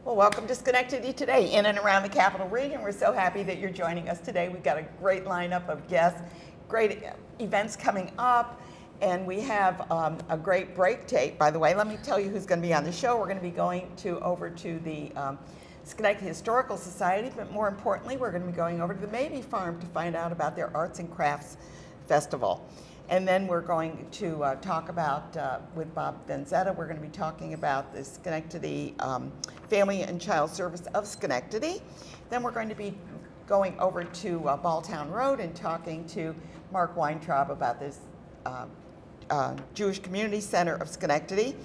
Well, welcome to Schenectady today, in and around the Capital Region. We're so happy that you're joining us today. We've got a great lineup of guests, great events coming up, and we have a great break tape. By the way, let me tell you who's going to be on the show. We're going to be going over to the Schenectady Historical Society, but more importantly, we're going to be going over to the Mabee Farm to find out about their Arts and Crafts Festival. And then we're going to talk about, with Bob Benzetta, we're going to be talking about the Schenectady Family and Child Service of Schenectady. Then we're going to be going over to Balltown Road and talking to Mark Weintraub about this Jewish Community Center of Schenectady.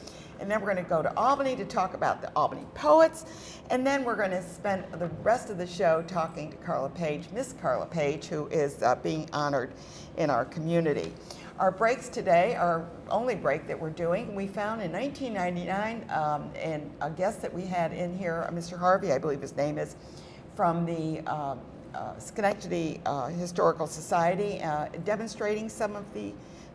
And then we're going to go to Albany to talk about the Albany Poets. And then we're going to spend the rest of the show talking to Carla Page, Miss Carla Page, who is being honored in our community. Our breaks today, our only break that we're doing, we found in 1999, and a guest that we had in here, Mr. Harvey, I believe his name is, from the Schenectady Historical Society, demonstrating some of the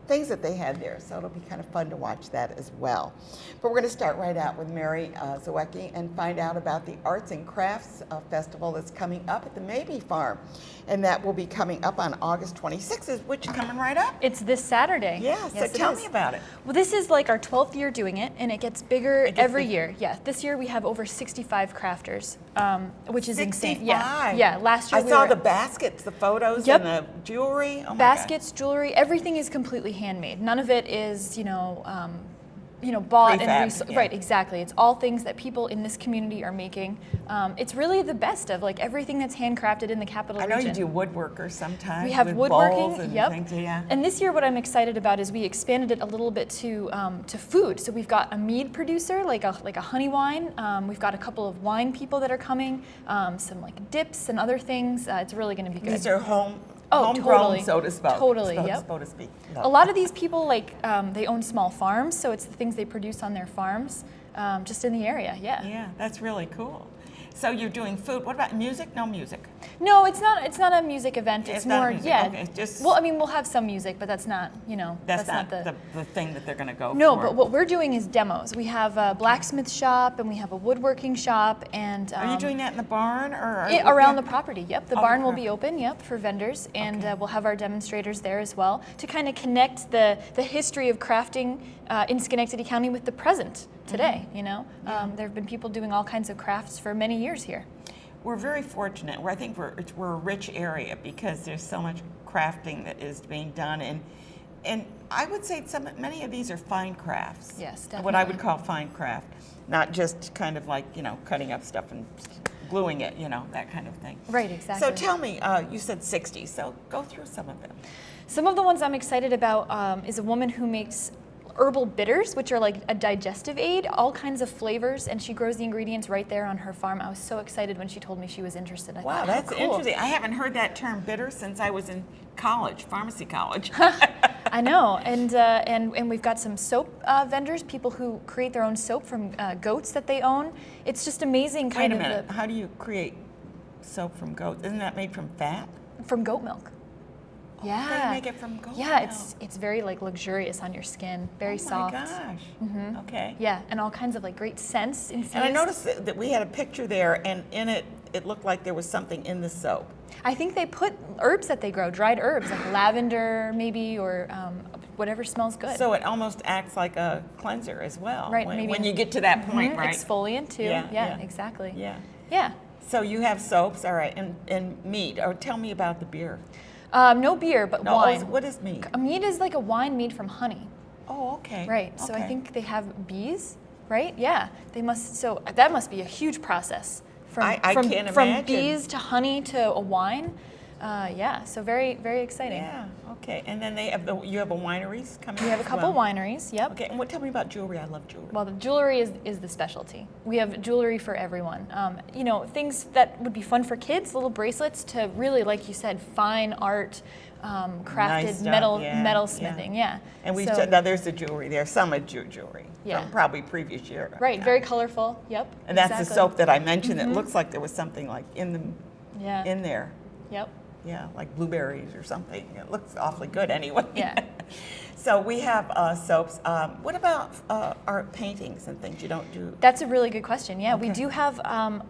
things that they had there. So it'll be kind of fun to watch that as well. But we're going to start right out with Mary Zawecki and find out about the Arts and Crafts Festival that's coming up at the Mabee Farm. And that will be coming up on August 26th, which is coming right up. It's this Saturday. Yeah, so tell me about it. Well, this is like our 12th year doing it, and it gets bigger every year. Yeah, this year we have over 65 crafters, which is 65. insane. Yeah, last year I saw the baskets, the photos, Yep. and the jewelry. Oh my baskets, jewelry, everything is completely handmade. None of it is, bought Prefab, and yeah. Right, exactly. It's all things that people in this community are making. It's really the best of like everything that's handcrafted in the Capital Region. I know you do woodworkers sometimes. We have with woodworking, bowls and yep. things, yeah. And this year, what I'm excited about is we expanded it a little bit to food. So we've got a mead producer, like a honey wine. We've got a couple of wine people that are coming. Some like dips and other things. It's really going to be good. These are homegrown, totally. so to speak. Totally, so yep. to speak. No. A lot of these people, they own small farms, so it's the things they produce on their farms, just in the area, yeah. Yeah, that's really cool. So you're doing food. What about music? No music. No, it's not a music event. It's not more, music. yeah. Okay, just well, I mean, we'll have some music, but that's not, that's not the thing that they're going to go No, for. but what we're doing is demos. We have a blacksmith shop and we have a woodworking shop, and are you doing that in the barn or around the property? Yep, the barn will property. be open. Yep, for vendors, and Okay. we'll have our demonstrators there as well to kind of connect the history of crafting in Schenectady County with the present today. Mm-hmm. There have been people doing all kinds of crafts for many years here. We're very fortunate. I think we're a rich area because there's so much crafting that is being done, and I would say many of these are fine crafts. Yes, definitely. What I would call fine craft, not just kind of like cutting up stuff and gluing it, that kind of thing. Right, exactly. So tell me, you said 60, so go through some of them. Some of the ones I'm excited about is a woman who makes herbal bitters, which are like a digestive aid, all kinds of flavors, and she grows the ingredients right there on her farm. I was so excited when she told me she was interested. I Wow, thought, that's how cool. interesting. I haven't heard that term bitter since I was in college, pharmacy college. I know, and we've got some soap vendors, people who create their own soap from goats that they own. It's just amazing. Wait a minute, how do you create soap from goats? Isn't that made from fat? From goat milk. Yeah. They make it from goat Yeah, milk. it's very luxurious on your skin, very soft. Oh my gosh. Mm-hmm. Okay. Yeah, and all kinds of great scents infused. And I noticed that we had a picture there, and in it, it looked like there was something in the soap. I think they put herbs that they grow, dried herbs, like lavender maybe, or whatever smells good. So it almost acts like a cleanser as well. Right, when, maybe when you get to that point, right? Exfoliant too. Yeah, exactly. Yeah. Yeah. So you have soaps, all right, and meat. Or tell me about the beer. No beer, but wine. What is meat? A mead is like a wine made from honey. Oh, okay. Right. So I Okay. think they have bees, right? Yeah. They must. So that must be a huge process from I can't from imagine. bees to honey to a wine. Yeah. So very, very exciting. Yeah. Okay. And then you have a wineries coming. We have a as couple well. wineries. Yep. Okay. And tell me about jewelry. I love jewelry. Well, the jewelry is the specialty. We have jewelry for everyone. Things that would be fun for kids, little bracelets, to really, like you said, fine art, crafted Nice stuff, metalsmithing. Yeah. And we So- now there's the jewelry there. Some are jewelry Yeah. from probably previous year. Right. Yeah. Very colorful. Yep. And that's the exactly. soap that I mentioned. It looks like there was something like in Yeah. there. Yep. yeah, like blueberries or something. It looks awfully good anyway. Yeah. So we have soaps. What about art paintings and things? You don't do? That's a really good question. Yeah, we Okay. do have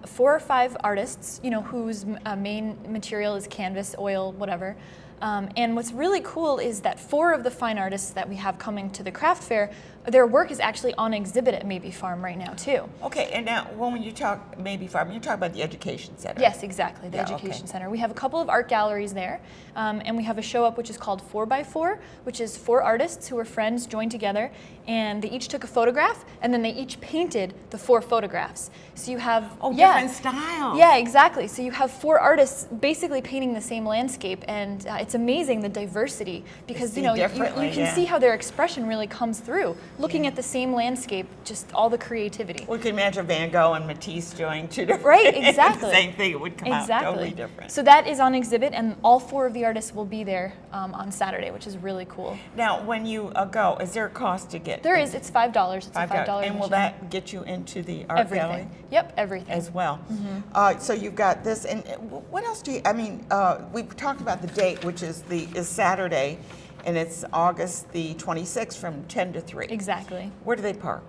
4 or 5 artists, whose main material is canvas, oil, whatever. And what's really cool is that 4 of the fine artists that we have coming to the craft fair, their work is actually on exhibit at Maybe Farm right now too. Okay, and now when you talk Maybe Farm, you talk about the education center. Yes, exactly, the Yeah, Education okay. Center. We have a couple of art galleries there, and we have a show up which is called 4x4, which is 4 artists who are friends joined together, and they each took a photograph, and then they each painted the 4 photographs. So you have Different styles. Yeah, exactly. So you have 4 artists basically painting the same landscape, and it's amazing the diversity because see you differently, can yeah. see how their expression really comes through. Looking at the same landscape, just all the creativity. We can imagine Van Gogh and Matisse doing 2 different Right, things. exactly. The same thing, it would come out totally different. So that is on exhibit, and all 4 of the artists will be there on Saturday, which is really cool. Now, when you go, is there a cost to get? There is. It's $5. It's a $5 And will admission. that get you into the art gallery? Everything. Yep, everything. As well. Mm-hmm. So you've got this, and what else do you? I mean, we've talked about the date, which is Saturday, and it's August the 26th from 10 to 3. Exactly. Where do they park?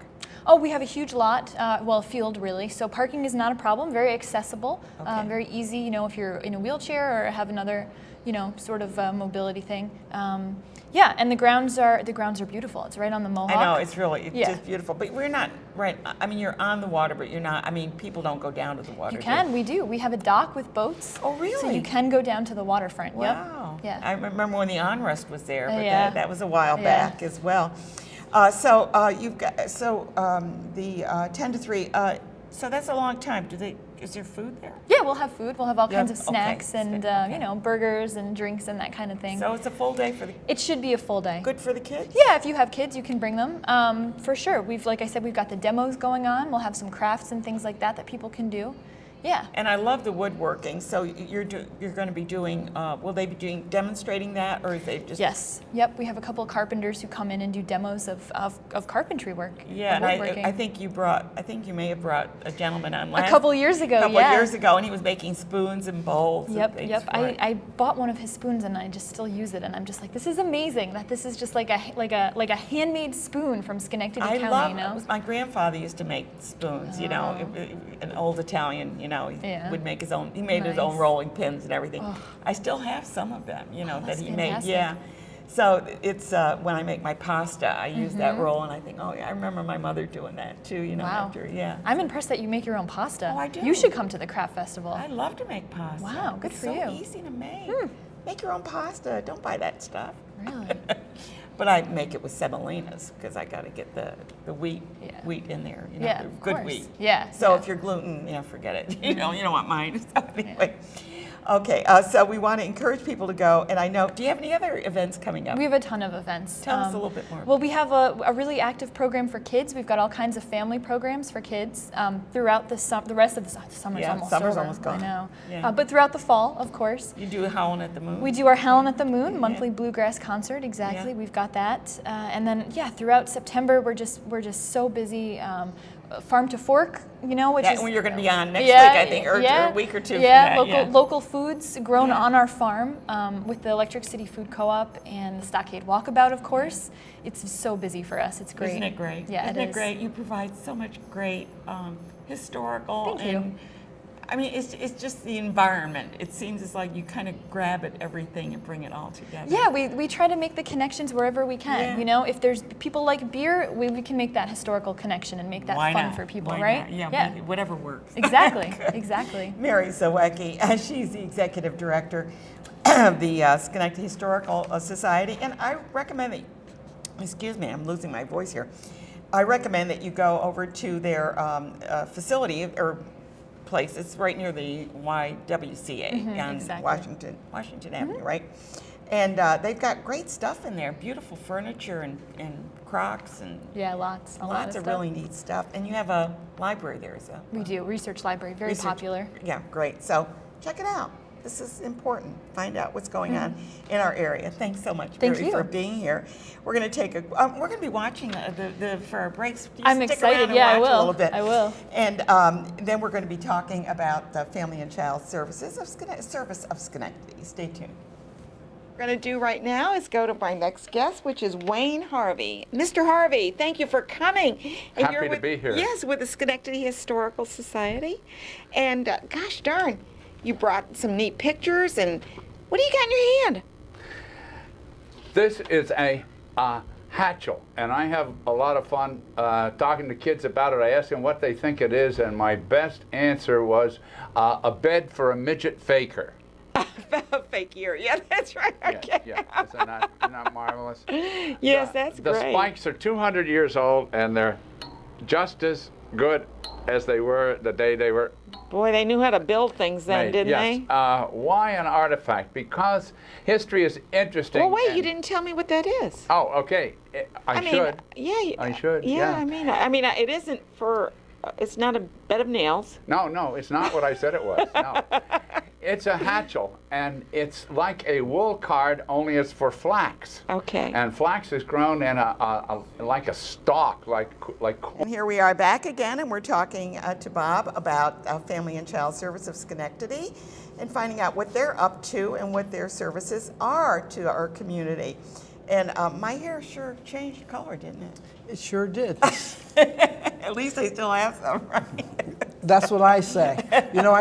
Oh, we have a huge lot, field really. So parking is not a problem. Very accessible, Okay. very easy. If you're in a wheelchair or have another, sort of mobility thing. Yeah, and the grounds are beautiful. It's right on the Mohawk. I know it's Yeah. just beautiful, but we're not right. I mean, you're on the water, but you're not. I mean, people don't go down to the water. You can. We do. We have a dock with boats. Oh, really? So you can go down to the waterfront. Wow. Yep. Yeah. I remember when the Onrust was there, but Yeah. that was a while Yeah. back as well. You've got the 10 to 3. So that's a long time. Is there food there? Yeah, we'll have food. We'll have all Yeah, kinds of okay. snacks and Okay. burgers and drinks and that kind of thing. So it's a full day for the It should be a full day. good for the kids. Yeah, if you have kids, you can bring them. For sure. Like I said, we've got the demos going on. We'll have some crafts and things like that people can do. Yeah. And I love the woodworking. So you're going to be doing. Will they be demonstrating that, or is they just? Yes. Yep. We have a couple of carpenters who come in and do demos of carpentry work. Yeah, of and woodworking. I think you may have brought a gentleman on a couple years ago. years ago, and he was making spoons and bowls. and Yep, things yep. for it. I bought one of his spoons and I just still use it, and I'm just like, this is amazing. That this is just like a handmade spoon from Schenectady I County. love. My grandfather used to make spoons. An old Italian. He Yeah. would make his own. He made his own Nice. rolling pins and everything. Oh. I still have some of them. that that's he made. fantastic. Yeah. So it's when I make my pasta, I use that roll, and I think, oh yeah, I remember my mother doing that too. Wow. After, yeah. I'm impressed that you make your own pasta. Oh, I do. You should come to the craft festival. I love to make pasta. Wow, good it's for so you. easy to make. Make your own pasta. Don't buy that stuff. Really? But I make it with semolinas because I got to get the wheat Yeah. wheat in there. Yeah, the of good course. wheat. Yeah. So yeah. if you're gluten, forget it. You don't want mine. So anyway, okay. So we want to encourage people to go. And I know. Do you have any other events coming up? We have a ton of events. Tell us a little bit more. Well, we have a really active program for kids. We've got all kinds of family programs for kids throughout the rest of the summer's Yeah, almost summer's over. almost gone. I know. Yeah. But throughout the fall, of course. You do Howlin' at the Moon. We do our Howlin' at the Moon monthly bluegrass concert. Exactly, Yeah. we've got that, and then throughout September we're just so busy. Farm to Fork, which is when you're going to be on next week, I think, or a week or two. Yeah, from that. local foods grown Yeah. on our farm with the Electric City Food Co-op and the Stockade Walkabout, of course. It's so busy for us. It's great. Isn't it great? Yeah, Isn't it it is. great? You provide so much great historical. Thank you. And, I mean, it's just the environment. It seems it's like you kind of grab at everything and bring it all together. Yeah, we try to make the connections wherever we can. Yeah. If there's people like beer, we can make that historical connection and make that Why fun not? for people, Why right? not? Yeah, whatever works. Exactly, Good. exactly. Mary Zawecki, she's the executive director of the Schenectady Historical Society, and I recommend that. Excuse me, I'm losing my voice here. I recommend that you go over to their facility or place. It's right near the YWCA on exactly. Washington Avenue, right? And they've got great stuff in there, beautiful furniture and Crocs and Yeah, lots lots of of stuff. really neat stuff. And you have a library there, so We do research library, very research- popular. Yeah, great. So check it out. this is important. Find out what's going on in our area. Thanks so much, Thank Mary, you. for being here. We're going to take a. We're going to be watching for our breaks. You I'm stick excited. around and Yeah, I watch will. a little bit. I will. And then we're going to be talking about the Family and Child Services of Schenectady. Stay tuned. We're going to do right now is go to my next guest, which is Wayne Harvey. Mr. Harvey, thank you for coming. And Happy to be here. Yes, with the Schenectady Historical Society. And gosh darn, you brought some neat pictures. And what do you got in your hand? This is a hatchel, and I have a lot of fun talking to kids about it. I asked them what they think it is, and my best answer was a bed for a midget faker. Fake ear. Yeah, that's right. Okay. Yeah. Isn't that marvelous? Yes, that's the great. The spikes are 200 years old, and they're just as good as they were the day they were Boy, they knew how to build things then, made. didn't Yes. they? Why an artifact? Because history is interesting. Well, wait, you and- didn't tell me what that is. Oh, okay. I mean, should. Yeah. I should, Yeah, yeah. I mean, it isn't for. It's not a bed of nails. No, it's not what I said it was. No. It's a hatchel, and it's like a wool card, only it's for flax. Okay. And flax is grown in like a stalk, like And here we are back again, and we're talking to Bob about Family and Child Service of Schenectady and finding out what they're up to and what their services are to our community. And my hair sure changed color, didn't it? It sure did. At least I still have some, right? That's what I say. You know,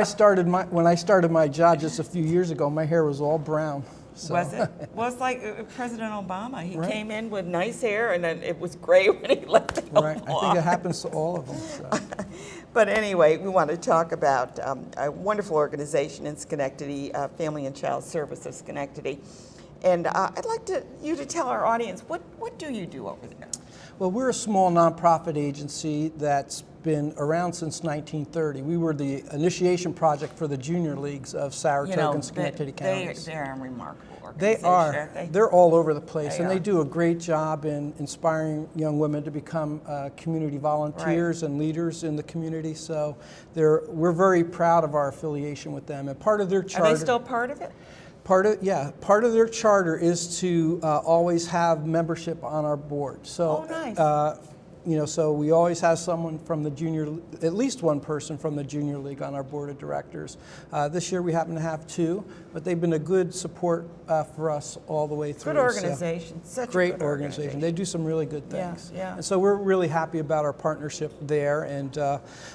when I started my job just a few years ago, my hair was all brown. So. Was it? Well, it's like President Obama. He Right. came in with nice hair, and then it was gray when he left it Right. I off. think it happens to all of them. So. But anyway, we want to talk about a wonderful organization in Schenectady, Family and Child Service of Schenectady. And I'd like you to tell our audience, what do you do over there? Well, we're a small nonprofit agency that's been around since 1930. We were the initiation project for the junior leagues of Saratoga and Schenectady counties. They're a remarkable organization, They are. aren't they? They're all over the place, They and are. they do a great job in inspiring young women to become community volunteers and leaders in the community. So we're very proud of our affiliation with them. And part of their charter. Are they still part of it? Part of their charter is to always have membership on our board. So, Oh, nice. So we always have someone from the at least one person from the junior league on our board of directors. This year we happen to have two, but they've been a good support for us all the way through. Good organization. Such a Great good organization. They do some really good Yeah, things. yeah. And so we're really happy about our partnership there. And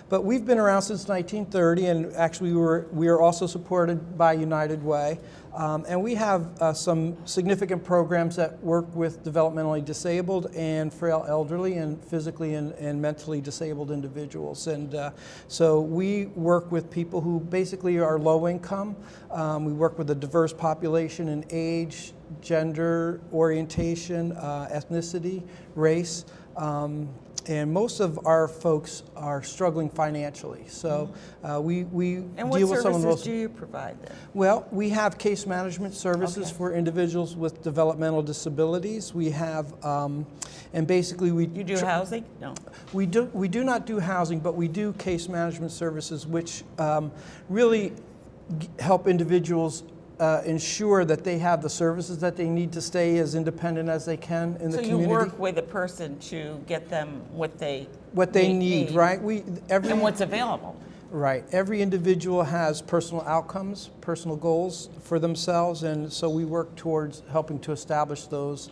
but we've been around since 1930, and actually we are also supported by United Way. And we have some significant programs that work with developmentally disabled and frail elderly and physically and mentally disabled individuals. And so we work with people who basically are low income. We work with a diverse population in age, gender, orientation, ethnicity, race. And most of our folks are struggling financially. So we And deal what with some of the services most. do you provide then? Well, we have case management services Okay. for individuals with developmental disabilities. We have, and basically we You do housing? No. we do not do housing, but we do case management services, which really help individuals ensure that they have the services that they need to stay as independent as they can in the So community. you work with a person to get them what they need, right? And what's available. Right. Every individual has personal outcomes, personal goals for themselves, and so we work towards helping to establish those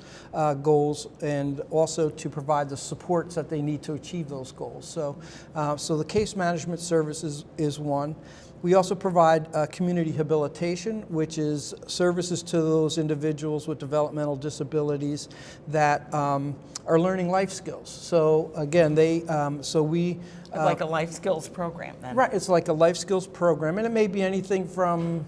goals and also to provide the supports that they need to achieve those goals. So, so the case management service is one. We also provide community habilitation, which is services to those individuals with developmental disabilities that are learning life skills. So again, Like a life skills program then. right, it's like a life skills program, and it may be anything from,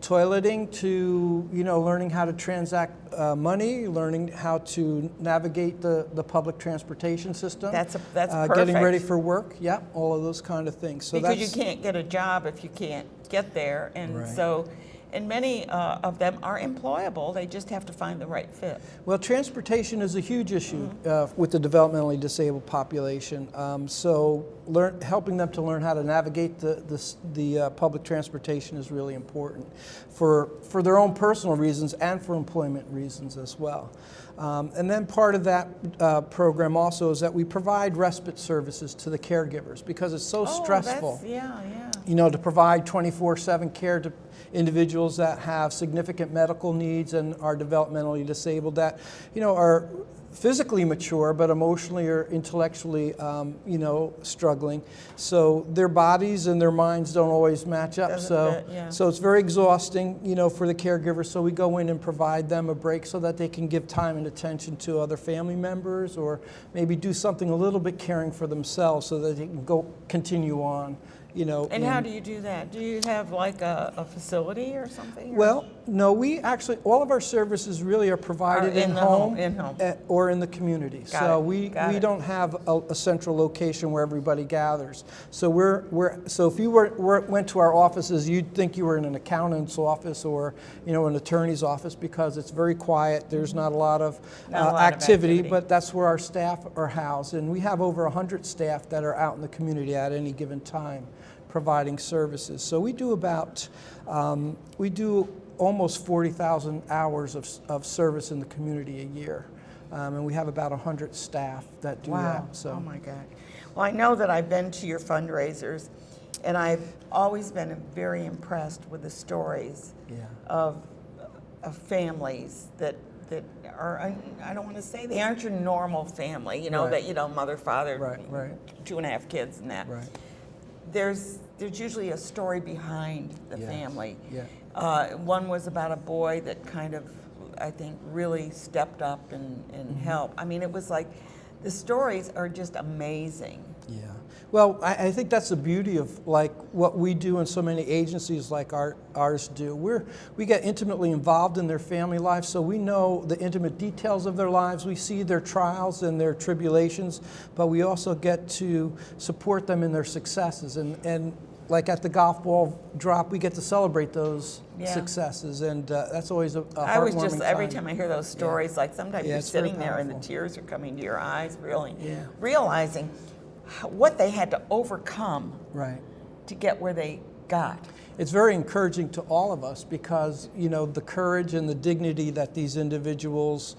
toileting to, learning how to transact money, learning how to navigate the public transportation system. That's perfect. Getting ready for work, yeah, all of those kind of things. So Because that's, you can't get a job if you can't get there, and Right. so and many of them are employable. They just have to find the right fit. Well, transportation is a huge issue with the developmentally disabled population. So helping them to learn how to navigate the public transportation is really important for their own personal reasons and for employment reasons as well. And then part of that program also is that we provide respite services to the caregivers because it's so stressful. Yeah. You know, to provide 24/7 care to individuals that have significant medical needs and are developmentally disabled that, you know, are physically mature but emotionally or intellectually, you know, struggling. So their bodies and their minds don't always match up. So it's very exhausting, you know, for the caregivers. So we go in and provide them a break so that they can give time and attention to other family members or maybe do something a little bit caring for themselves so that they can continue on. You know, and how do you do that? Do you have like a facility or something? Well, no, we actually, all of our services really are provided in home or in the community. So we don't have a central location where everybody gathers. So so if you went to our offices, you'd think you were in an accountant's office or, you know, an attorney's office because it's very quiet. There's not a lot of activity, but that's where our staff are housed. And we have over 100 staff that are out in the community at any given time, providing services. So we do almost 40,000 hours of service in the community a year. And we have about 100 staff that do that. So. Oh my God. Well, I know that I've been to your fundraisers and I've always been very impressed with the stories of families that are, I don't want to say, they aren't your normal family, you know, that, you know, mother, father, 2.5 kids and that. Right. There's usually a story behind the family. Yeah. One was about a boy that kind of, I think, really stepped up and helped. I mean, it was like, the stories are just amazing. Yeah. Well, I think that's the beauty of like what we do and so many agencies like ours do. We get intimately involved in their family lives, so we know the intimate details of their lives. We see their trials and their tribulations, but we also get to support them in their successes. And like at the golf ball drop, we get to celebrate those successes, and that's always a heartwarming I was just, time. every time I hear those stories, like sometimes you're sitting there and the tears are coming to your eyes, really, realizing what they had to overcome to get where they got. It's very encouraging to all of us because, you know, the courage and the dignity that these individuals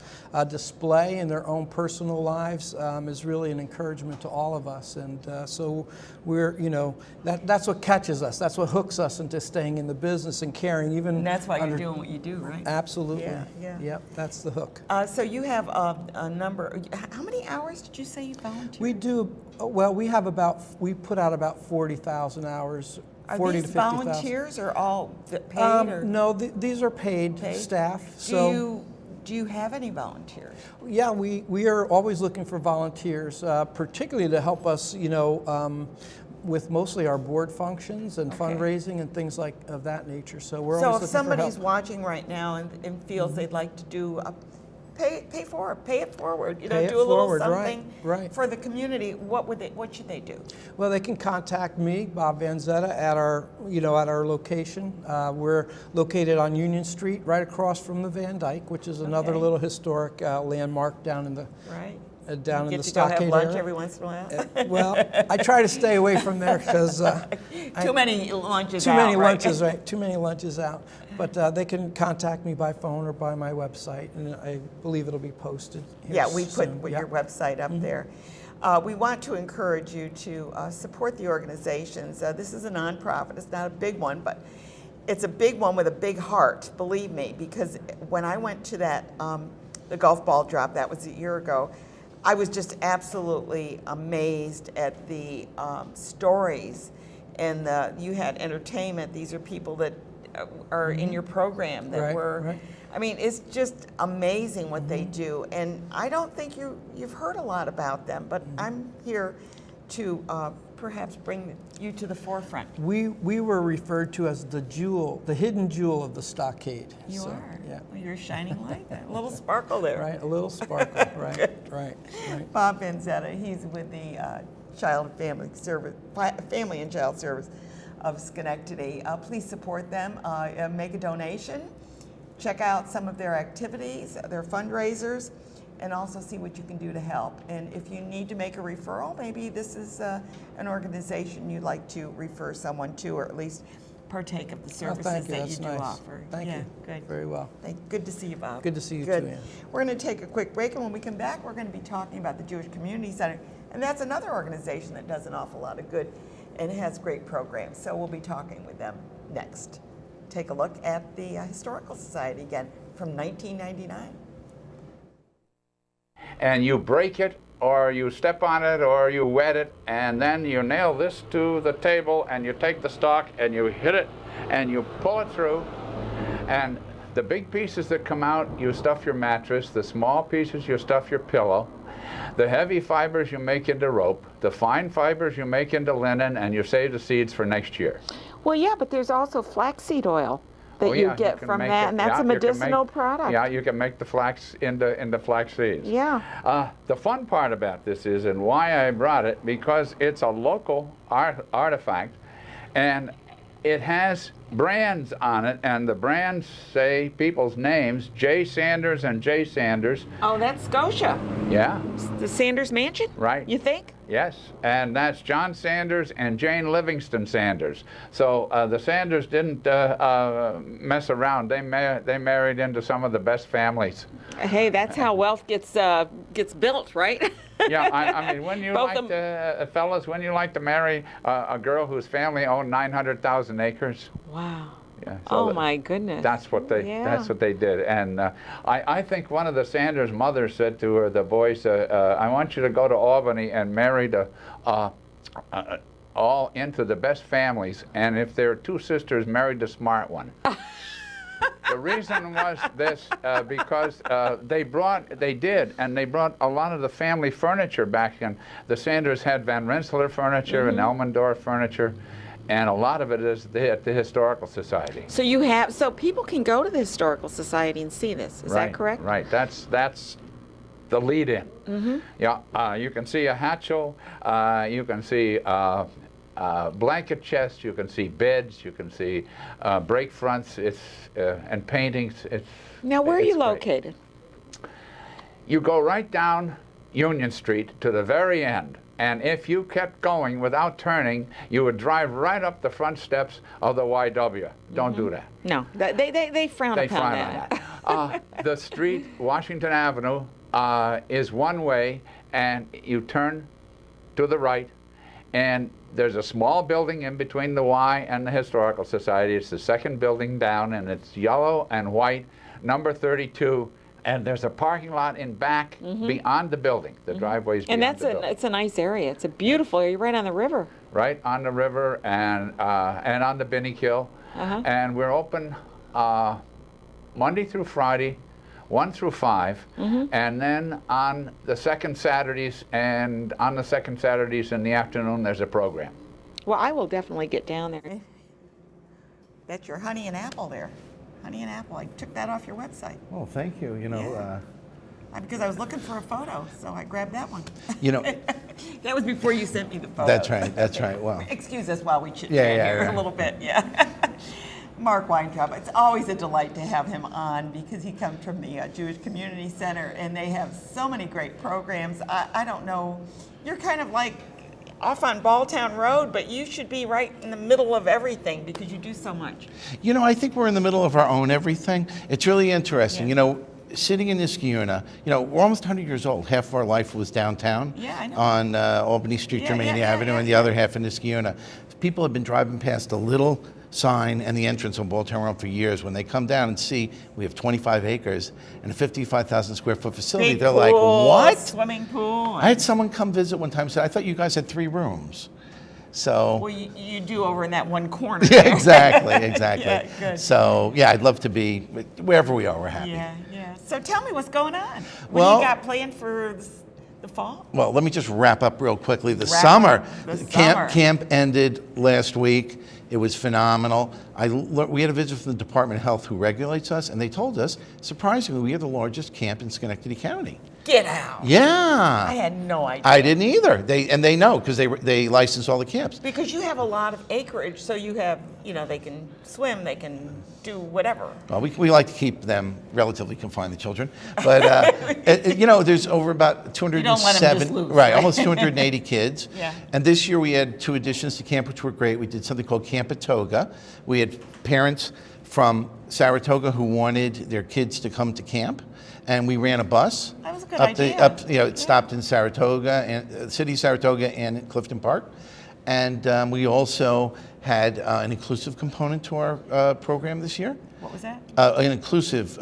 display in their own personal lives is really an encouragement to all of us. And so we're, you know, that's what catches us. That's what hooks us into staying in the business and caring even. And that's why you're doing what you do, right? Absolutely. Yeah. Yep, that's the hook. So you have a number, how many hours did you say you volunteer? We do, well, we put out about 40,000 hours. Are 40 these to 50,000. volunteers or all paid? Or? No, these are paid staff. Do you have any volunteers? Yeah, we are always looking for volunteers, particularly to help us, you know, with mostly our board functions and fundraising and things like of that nature. So we're always looking for help. So if somebody's watching right now and feels they'd like to do pay it forward, you know, do a little something for the community, what should they do? Well, they can contact me, Bob Vanzetta, at our location. We're located on Union Street, right across from the Van Dyke, which is another little historic landmark down in the down in the stockade area. Go have lunch every once in a while? Well, I try to stay away from there because too many lunches out. Too many lunches out. But they can contact me by phone or by my website, and I believe it'll be posted. We put your website up there. We want to encourage you to support the organizations. This is a nonprofit. It's not a big one, but it's a big one with a big heart, believe me, because when I went to that, the golf ball drop, that was a year ago, I was just absolutely amazed at the stories. And you had entertainment. These are people that are in your program that I mean, it's just amazing what they do. And I don't think you've heard a lot about them, but I'm here to perhaps bring you to the forefront. We were referred to as the jewel, the hidden jewel of the stockade. You are. Yeah. Well, you're a shining light there. A little sparkle there. Right, a little sparkle. right. Bob Vanzetta, he's with the Family and Child Service. of Schenectady. Please support them, make a donation, check out some of their activities, their fundraisers, and also see what you can do to help. And if you need to make a referral, maybe this is an organization you'd like to refer someone to, or at least partake of the services thank you. that That's you do nice. offer. Thank yeah, you. Good. Very well. Good to see you, Bob. Good to see you Good. too, Ann. We're going to take a quick break, and when we come back, we're going to be talking about the Jewish Community Center. And that's another organization that does an awful lot of good and has great programs. So we'll be talking with them next. Take a look at the Historical Society again from 1999. And you break it, or you step on it, or you wet it, and then you nail this to the table, and you take the stalk and you hit it and you pull it through, and the big pieces that come out, you stuff your mattress. The small pieces, you stuff your pillow. The heavy fibers you make into rope. The fine fibers you make into linen, and you save the seeds for next year. Well, yeah, but there's also flaxseed oil that Oh, you yeah, get can from make that, it. and that's Yeah, a you can medicinal make- product. Yeah, you can make the flax into flax seeds. Yeah. The fun part about this is, and why I brought it, because it's a local artifact, and it has brands on it, and the brands say people's names, J. Sanders and J. Sanders. Oh, that's Scotia. Yeah, The Sanders Mansion? right. You think? Yes, and that's John Sanders and Jane Livingston Sanders. So the Sanders didn't mess around. They married into some of the best families. Hey, that's how wealth gets built, right? Yeah, I mean, when you Both like to, fellas, when you like to marry a girl whose family owned 900,000 acres. Wow. Yeah, Oh that- my goodness. That's what they. Yeah. That's what they did, and I think one of the Sanders mothers said to her, the boys, "I want you to go to Albany and marry the all into the best families, and if there are two sisters, marry the smart one." The reason was this, because they brought a lot of the family furniture back in. The Sanders had Van Rensselaer furniture and Elmendorf furniture, and a lot of it is at the Historical Society. So people can go to the Historical Society and see this. Is that correct? Right. That's the lead-in. Yeah. You can see a hatchel. You can see blanket chests. You can see beds. You can see break fronts. And paintings. Now, where are it's you great. located? You go right down Union Street to the very end. And if you kept going without turning, you would drive right up the front steps of the YW. Don't do that. No, they frown They upon frown that. on that. The street, Washington Avenue, is one way, and you turn to the right, and there's a small building in between the Y and the Historical Society. It's the second building down, and it's yellow and white, number 32. And there's a parking lot in back beyond the building. The driveway's And beyond the building. it's a nice area. It's a beautiful area. You're right on the river. Right on the river and on the Binnykill. And we're open Monday through Friday, 1 through 5, and then on the second Saturdays in the afternoon there's a program. Well, I will definitely get down there. That's your honey and apple there. Honey and apple. I took that off your website. Well, thank you. You know, Yeah. Because I was looking for a photo, so I grabbed that one. you know, That was before you sent me the photo. that's right. That's right. Well, Excuse us while we chit-chat Yeah, here yeah. a little bit, yeah. Mark Weintraub, it's always a delight to have him on because he comes from the Jewish Community Center, and they have so many great programs. I don't know, you're kind of like off on Balltown Road, but you should be right in the middle of everything because you do so much. you know, I think we're in the middle of our own everything. It's really interesting. Yeah. You know, sitting in Niskayuna, you know, we're almost 100 years old. Half of our life was downtown Yeah, I know. on Albany Street, Yeah, Germania yeah, Avenue, yeah, and the yeah. other half in Niskayuna. People have been driving past a little sign and the entrance on Balltown Road for years. When they come down and see we have 25 acres and a 55,000 square foot facility, Big they're like, pool, what? Swimming pool. I had someone come visit one time and said, I thought you guys had 3 rooms. So. Well, you do over in that one corner. Yeah, there. exactly, exactly. Yeah, good. So, yeah, I'd love to be wherever we are. We're happy. Yeah, yeah. So tell me what's going on. What Well- do you got planned for the fall? Well, let me just wrap up real quickly. The Wrap summer, up. The summer. camp ended last week. It was phenomenal. We had a visit from the Department of Health who regulates us, and they told us, surprisingly, we are the largest camp in Schenectady County. Get out. Yeah. I had no idea. I didn't either. They know because they license all the camps. Because you have a lot of acreage, so you have, they can swim, they can do whatever. Well, we like to keep them relatively confined, the children. But, there's over about 207, You don't let 'em just loose, right, right? almost 280 kids. Yeah. And this year we had 2 additions to camp, which were great. We did something called Camp Atoga. We had parents from Saratoga who wanted their kids to come to camp. And we ran a bus. That was a good idea. It stopped in Saratoga, and city of Saratoga and Clifton Park. And we also had an inclusive component to our program this year. What was that? An inclusive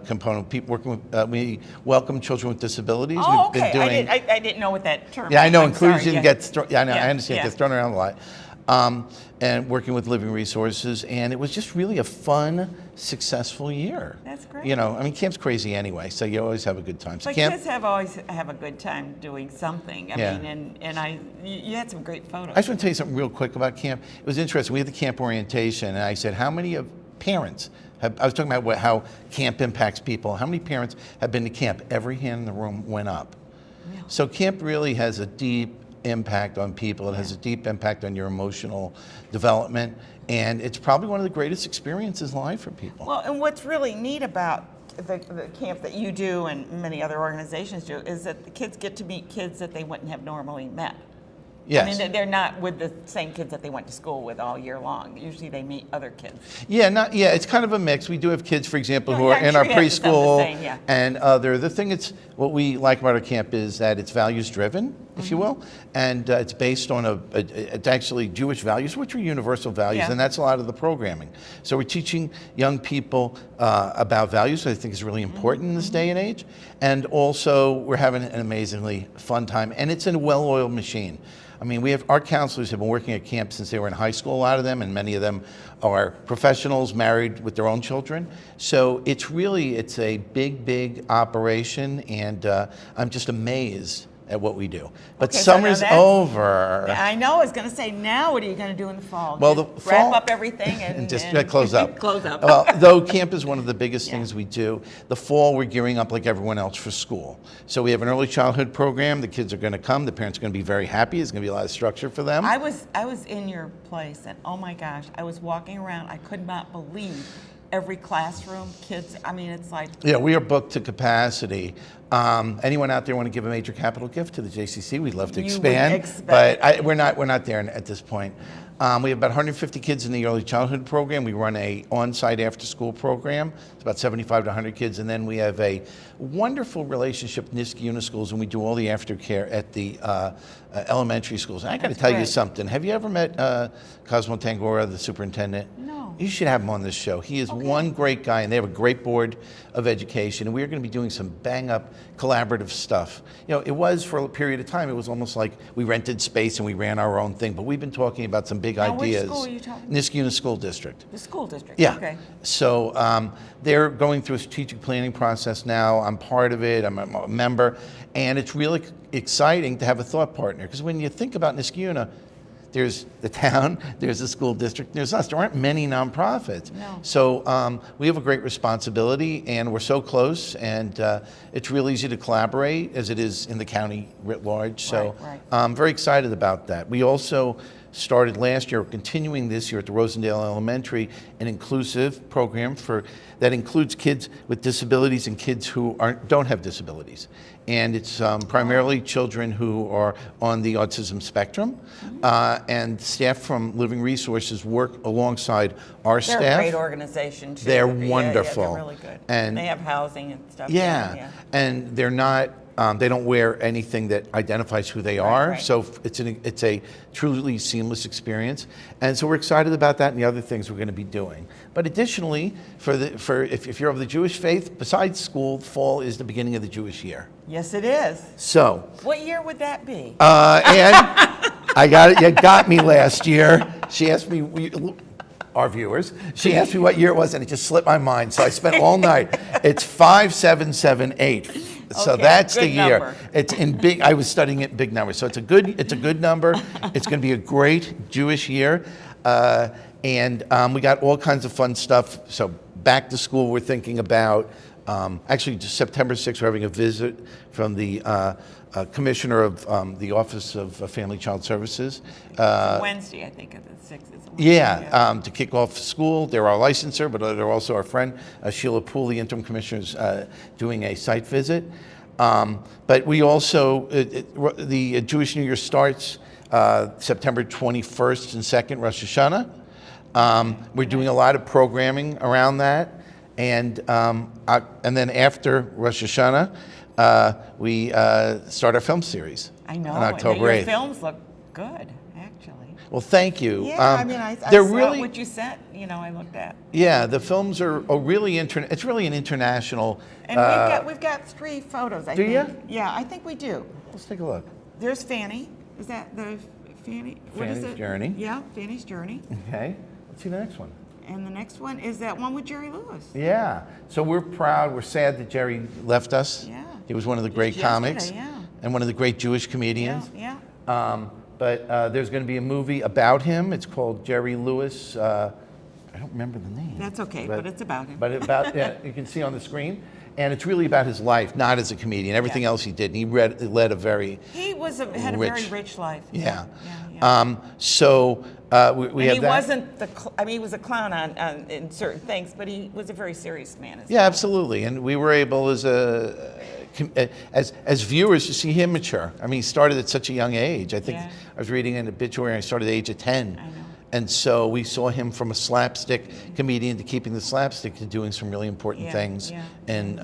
component. People working with, we welcome children with disabilities. Oh, We've okay. been doing, I didn't know what that term yeah, I was. know I'm sorry, inclusion yeah. gets, I know, Yeah, I understand, yeah. it gets thrown around a lot. And working with Living Resources, and it was just really a fun, successful year. That's great. Camp's crazy anyway, so you always have a good time. So But camp, kids always have a good time doing something. I Yeah. mean, you had some great photos. I just want to tell you something real quick about camp. It was interesting. We had the camp orientation, and I said, how many of parents have, I was talking about how camp impacts people. How many parents have been to camp? Every hand in the room went up. Yeah. So camp really has a deep impact on people. It has a deep impact on your emotional development, and it's probably one of the greatest experiences in life for people. Well, and what's really neat about the camp that you do and many other organizations do is that the kids get to meet kids that they wouldn't have normally met. Yes. I mean, they're not with the same kids that they went to school with all year long. Usually they meet other kids. Yeah, it's kind of a mix. We do have kids, for example, who Yeah, are I'm in sure our you have some of the preschool same, yeah. and other. The thing what we like about our camp is that it's values driven, if you will, and it's based on it's actually Jewish values, which are universal values, Yeah. and that's a lot of the programming. So we're teaching young people about values, which I think is really important in this day and age, and also we're having an amazingly fun time, and it's a well-oiled machine. I mean, our counselors have been working at camp since they were in high school, a lot of them, and many of them are professionals married with their own children. So it's a big, big operation, and I'm just amazed at what we do. But Okay, so now summer's that's- over. I know. I was going to say, now what are you going to do in the fall? Well, Just the wrap fall- up everything and just and close up. close up. Well, though camp is one of the biggest Yeah. things we do. The fall, we're gearing up like everyone else for school. So we have an early childhood program. The kids are going to come. The parents are going to be very happy. There's going to be a lot of structure for them. I was in your place, and oh my gosh, I was walking around. I could not believe every classroom, kids. I mean, it's like Yeah, we are booked to capacity. Anyone out there want to give a major capital gift to the JCC? We'd love to You would expand, expect. but we're not there at this point. We have about 150 kids in the early childhood program. We run a on-site after-school program. It's about 75 to 100 kids, and then we have a wonderful relationship with Niski Unischools, and we do all the aftercare at the elementary schools. And I got to That's tell you great. something. Have you ever met Cosmo Tangora, the superintendent? No. You should have him on this show. He is one great guy, and they have a great board of education, and we are going to be doing some bang-up collaborative stuff. It was for a period of time, it was almost like we rented space and we ran our own thing, but we've been talking about some big Now, which ideas. school are you talking about? Niskuna School District. the school district. Yeah. Okay. So they're going through a strategic planning process now. I'm part of it. I'm a member. And it's really exciting to have a thought partner. Because when you think about Niskuna, there's the town, there's the school district, there's us. There aren't many nonprofits. No. So we have a great responsibility, and we're so close, and it's real easy to collaborate as it is in the county writ large. So Right. I'm very excited about that. We also started last year, continuing this year at the Rosendale Elementary, an inclusive program that includes kids with disabilities and kids who don't have disabilities. And it's primarily children who are on the autism spectrum. And staff from Living Resources work alongside our They're staff. a great organization too. They're Yeah, wonderful. Yeah, they're really good. And they have housing and stuff. Yeah, and they're not. They don't wear anything that identifies who they are. right. So it's a truly seamless experience, and so we're excited about that and the other things we're going to be doing. But additionally, if you're of the Jewish faith, besides school, fall is the beginning of the Jewish year. Yes, it is. So, What year would that be? and I got it. You got me last year. She asked me. Our viewers. She asked me what year it was, and it just slipped my mind. So I spent all night. It's 5778. So Okay, that's the good year. number. It's in big. I was studying it in big numbers. So it's a good number. It's going to be a great Jewish year, and we got all kinds of fun stuff. So back to school, we're thinking about Actually, just September 6th, we're having a visit from the Commissioner of the Office of Family Child Services. Wednesday, I think, of the 6th. Is a Wednesday, Yeah, to kick off school. They're our licensor, but they're also our friend. Sheila Poole, the interim commissioner, is doing a site visit. But we also, the Jewish New Year starts September 21st and 2nd, Rosh Hashanah. We're doing a lot of programming around that. And then after Rosh Hashanah, we start our film series I know. on October Your 8th. Films look good, actually. Well, thank you. Yeah, I mean, I they're saw really, what you sent. You know, I looked at. yeah, the films are really it's really an international. And we've got 3 photos. I Do think. ya? Yeah, I think we do. Let's take a look. There's Fanny. Is that the Fanny? What is Fanny's it? Journey. Yeah, Fanny's Journey. Okay, let's see the next one. And the next one is that one with Jerry Lewis. Yeah, so we're proud, we're sad that Jerry left us. Yeah. He was one of the great Just yesterday, comics yeah. and one of the great Jewish comedians. Yeah. But there's going to be a movie about him. It's called Jerry Lewis. I don't remember the name. That's okay, but it's about him. But about, yeah, you can see on the screen. And it's really about his life, not as a comedian. Everything else he did. And he led a very He had a very rich life. Yeah. Yeah. So we and have he that. wasn't I mean, he was a clown in certain things, but he was a very serious man as Yeah, well. absolutely. And we were able as viewers to see him mature. I mean, he started at such a young age. I think Yeah. I was reading an obituary, I started at the age of 10. I know. And so we saw him from a slapstick comedian to keeping the slapstick to doing some really important Yeah, things. yeah. And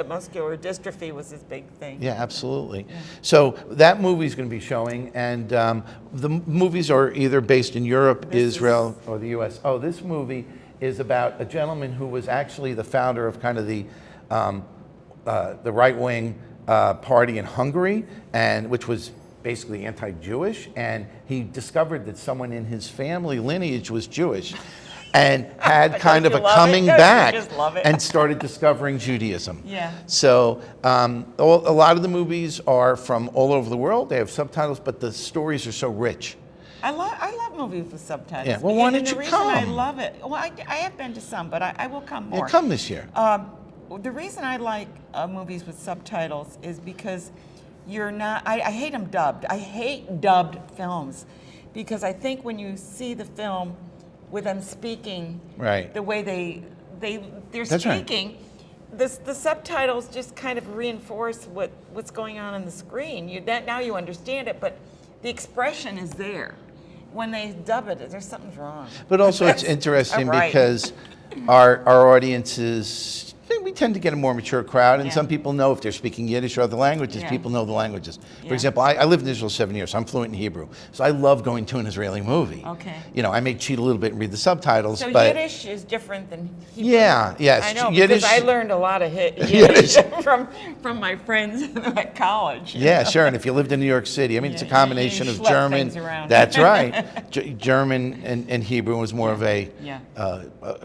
Muscular dystrophy was his big thing. yeah, absolutely. So that movie's going to be showing, and the movies are either based in Europe, Israel, or the U.S. Oh, this movie is about a gentleman who was actually the founder of kind of the right-wing party in Hungary, and which was basically anti-Jewish, and he discovered that someone in his family lineage was Jewish. And had kind of a coming back and started discovering Judaism. Yeah. So a lot of the movies are from all over the world. They have subtitles, but the stories are so rich. I love movies with subtitles. Yeah, well, why don't and you the reason come? I love it, well, I have been to some, but I will come more. Yeah, come this year. The reason I like movies with subtitles is because you're not, I hate them dubbed. I hate dubbed films because I think when you see the film with them speaking Right. the way they're That's right. speaking, the subtitles just kind of reinforce what's going on the screen. Now you understand it, but the expression is there. When they dub it, there's something's wrong. But also it's interesting Right. because our audiences, we tend to get a more mature crowd, and Yeah. some people know if they're speaking Yiddish or other languages, Yeah. people know the languages. Yeah. For example, I lived in Israel 7 years, so I'm fluent in Hebrew. So I love going to an Israeli movie. Okay. You know, I may cheat a little bit and read the subtitles, So but Yiddish is different than Hebrew. Yeah, yes, I know, Yiddish- because I learned a lot of Yiddish from my friends at college. yeah, sure. And if you lived in New York City, I mean, it's a you combination of schlep German. things around. That's right. German and Hebrew was more of a Yeah.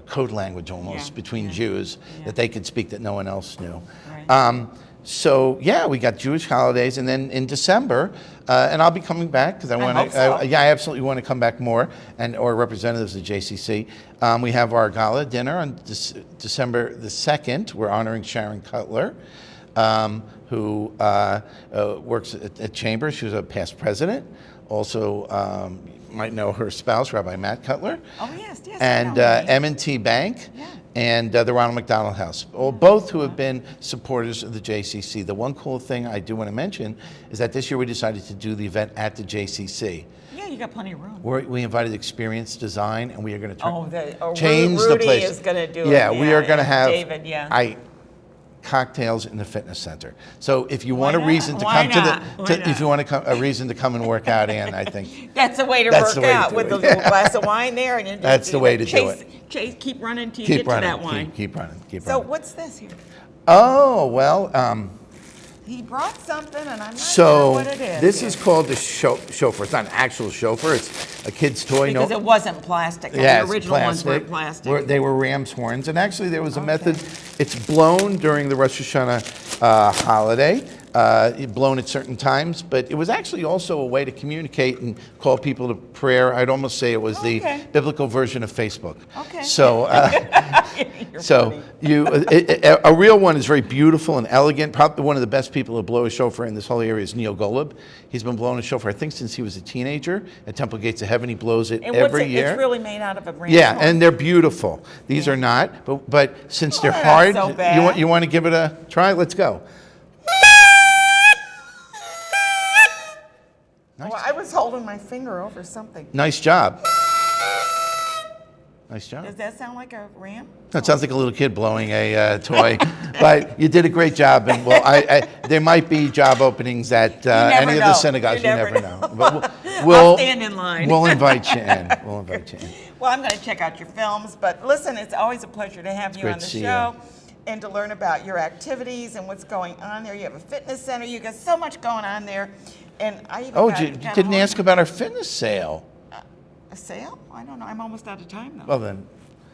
code language almost Yeah, between yeah, Jews yeah. that they could speak that no one else knew. Right. So yeah, we got Jewish holidays, and then in December, and I'll be coming back because I want hope to. so. I absolutely want to come back more, or representatives of JCC. We have our gala dinner on December the 2nd. We're honoring Sharon Cutler, who works at Chamber. She was a past president. Also, you might know her spouse, Rabbi Matt Cutler. Oh, yes, I And know him. M&T Bank. Yeah. And the Ronald McDonald House, both who have been supporters of the JCC. The one cool thing I do want to mention is that this year we decided to do the event at the JCC. Yeah, you got plenty of room. We invited Experience Design, and we are going to Rudy change the place. is going to do it. Yeah, we are going to have David, yeah. cocktails in the fitness center. So if you want a not? reason to Why come not? Why if you want a reason to come and work out, Ann, I think That's the way to That's work the way to out do with it. a little glass of wine there, and you That's the way to do it. Keep running till you keep get running, to that wine. keep running, keep So running. what's this here? Oh well. He brought something, and I'm not sure So what it is. this here. is called the chauffeur. It's not an actual chauffeur. It's a kid's toy. Because it wasn't plastic. Yeah, The it's original ones were plastic. plastic. They were ram's horns, and actually there was a method. It's blown during the Rosh Hashanah holiday. Blown at certain times, but it was actually also a way to communicate and call people to prayer. I'd almost say it was Okay. the biblical version of Facebook. Okay. So So a real one is very beautiful and elegant. Probably one of the best people to blow a shofar in this whole area is Neil Golub. He's been blowing a shofar, I think, since he was a teenager at Temple Gates of Heaven. He blows it And every year. It's really made out of a ram's Yeah, horn? and they're beautiful. These are not, but since they're they're hard, not so bad. you want to give it a try? Let's go. Oh, I was holding my finger over something. Nice job. Nice job. Does that sound like a ram? No, it sounds like a little kid blowing a toy, but you did a great job. And well, there might be job openings at never any of the know. synagogues. You You never never know. But I'll stand in line. We'll invite you in. We'll invite you in. Well, I'm going to check out your films, but listen, it's always a pleasure to have you great on the to see show and to learn about your activities and what's going on there. You have a fitness center. You got so much going on there, and I even Oh, got, you got didn't home- ask about our fitness sale. a sale. I don't know. I'm almost out of time though. Well, then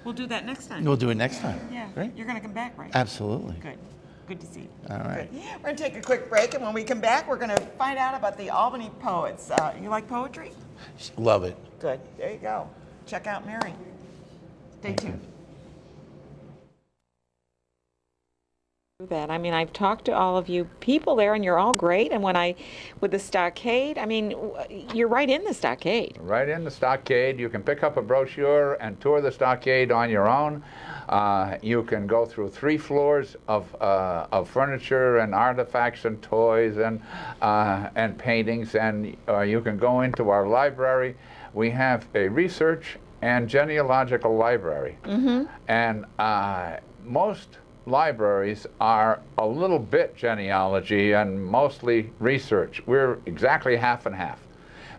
We'll do that next time. we'll do it next time. Yeah, Great. you're going to come back, right? Absolutely. Good. Good to see you. All right. Good. We're going to take a quick break, and when we come back, we're going to find out about the Albany poets. You like poetry? Love it. Good. There you go. Check out Mary. Stay tuned. That. I mean, I've talked to all of you people there, and you're all great. And with the stockade, I mean, you're right in the stockade. Right in the stockade. You can pick up a brochure and tour the stockade on your own. You can go through 3 floors of furniture and artifacts and toys and paintings, and you can go into our library. We have a research and genealogical library, and most libraries are a little bit genealogy and mostly research. We're exactly half and half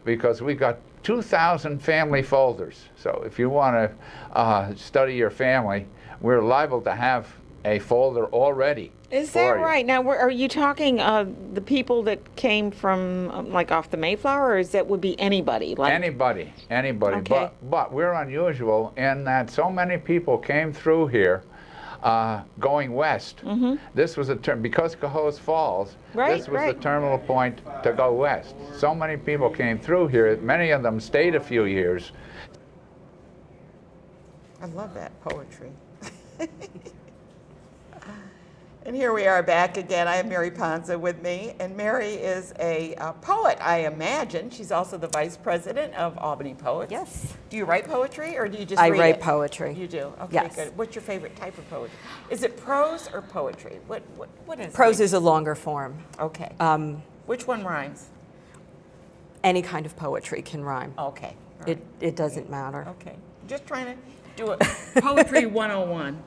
because we've got 2,000 family folders. So if you want to study your family, we're liable to have a folder already. Is for that you. right? Now, are you talking the people that came from like off the Mayflower, or would be anybody? Like Anybody. Okay. But we're unusual in that so many people came through here going west. This was a term, because Cohoes Falls, Right, this was right. the terminal point to go west. So many people came through here, many of them stayed a few years. I love that poetry. And here we are back again. I have Mary Ponza with me, and Mary is a poet, I imagine. She's also the vice president of Albany Poets. Yes. Do you write poetry, or do you just I read write it? poetry. You do? Okay, Yes. good. What's your favorite type of poetry? Is it prose or poetry? What is Prose it? is a longer form. Okay. Which one rhymes? Any kind of poetry can rhyme. Okay. all right. It doesn't matter. Okay. Just trying to do it. Poetry 101.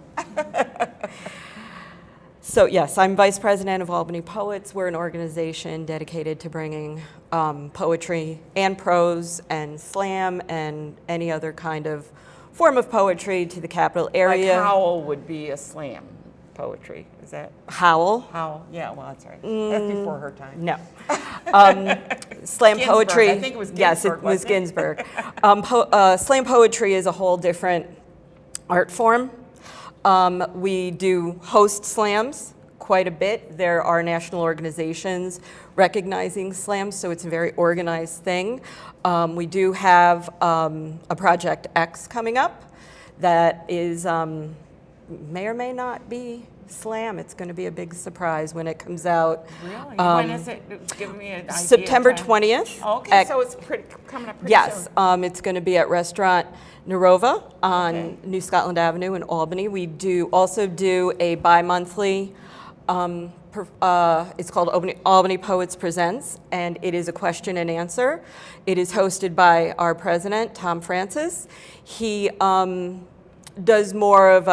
So yes, I'm vice president of Albany Poets. We're an organization dedicated to bringing poetry and prose and slam and any other kind of form of poetry to the capital area. Like Howl would be a slam poetry. Is that Howl? Howl? Yeah, well, that's right. That's before her time. No. Slam Ginsberg. poetry. I think it was Yes, it Ginsberg, was wasn't it? Ginsberg. Slam poetry is a whole different art form. We do host slams quite a bit. There are national organizations recognizing slams, so it's a very organized thing. We do have a Project X coming up that is may or may not be slam. It's going to be a big surprise when it comes out. Really? When is it? Give me an idea. September of time. 20th. Okay, so it's coming up pretty Yes, soon. it's going to be at Restaurant Narova on Okay. New Scotland Avenue in Albany. We also do a bi-monthly, it's called Albany Poets Presents, and it is a question and answer. It is hosted by our president, Tom Francis. He does more of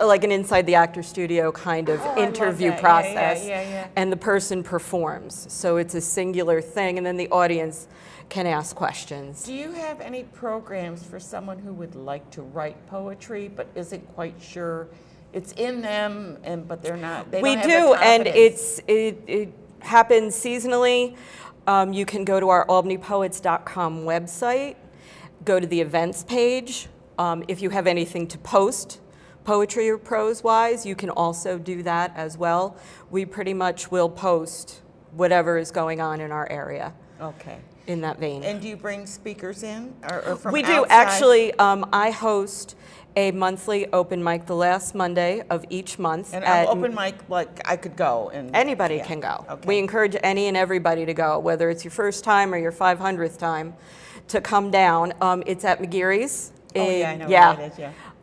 like an inside the actor studio kind of Oh, I love interview that. Yeah, process. yeah. And the person performs. So it's a singular thing, and then the audience can ask questions. Do you have any programs for someone who would like to write poetry but isn't quite sure it's in them, but they're not? They We don't have do, the and confidence? it happens seasonally. You can go to our albanypoets.com website, go to the events page. If you have anything to post, poetry or prose-wise, you can also do that as well. We pretty much will post whatever is going on in our area Okay. in that vein. And do you bring speakers in, or from We do. outside? Actually, I host a monthly open mic the last Monday of each month. And at- open mic, like I could go and Anybody yeah, can go. Okay. We encourage any and everybody to go, whether it's your first time or your 500th time, to come down. It's at McGeary's. Oh yeah, I know Yeah. where that is.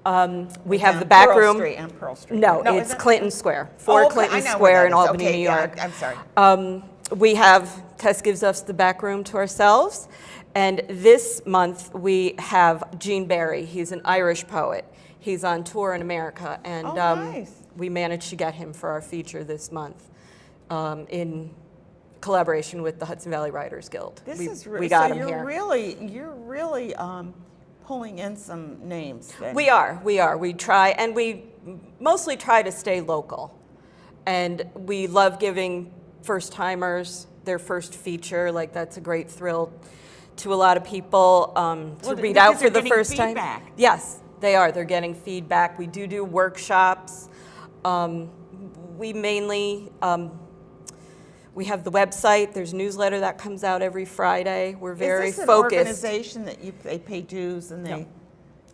Yeah. We It's have on the back Pearl room. Street, on Pearl Street. No, is it's that- Clinton Square, Oh, 4 okay, Clinton I know where Square that in is. Albany, Okay, New yeah, York. I'm sorry. We have, Tess gives us the back room to ourselves. And this month we have Gene Barry. He's an Irish poet. He's on tour in America. And Oh, nice. we managed to get him for our feature this month in collaboration with the Hudson Valley Writers Guild. This we, is we got so him you're here. really pulling in some names. Then. We are. We try, and we mostly try to stay local. And we love giving first-timers their first feature. Like, that's a great thrill to a lot of people to Well, read because out for they're the getting first feedback. time. Yes, they are. They're getting feedback. We do workshops. We mainly, we have the website. There's a newsletter that comes out every Friday. We're very Is this an focused. organization that they pay dues and they? No.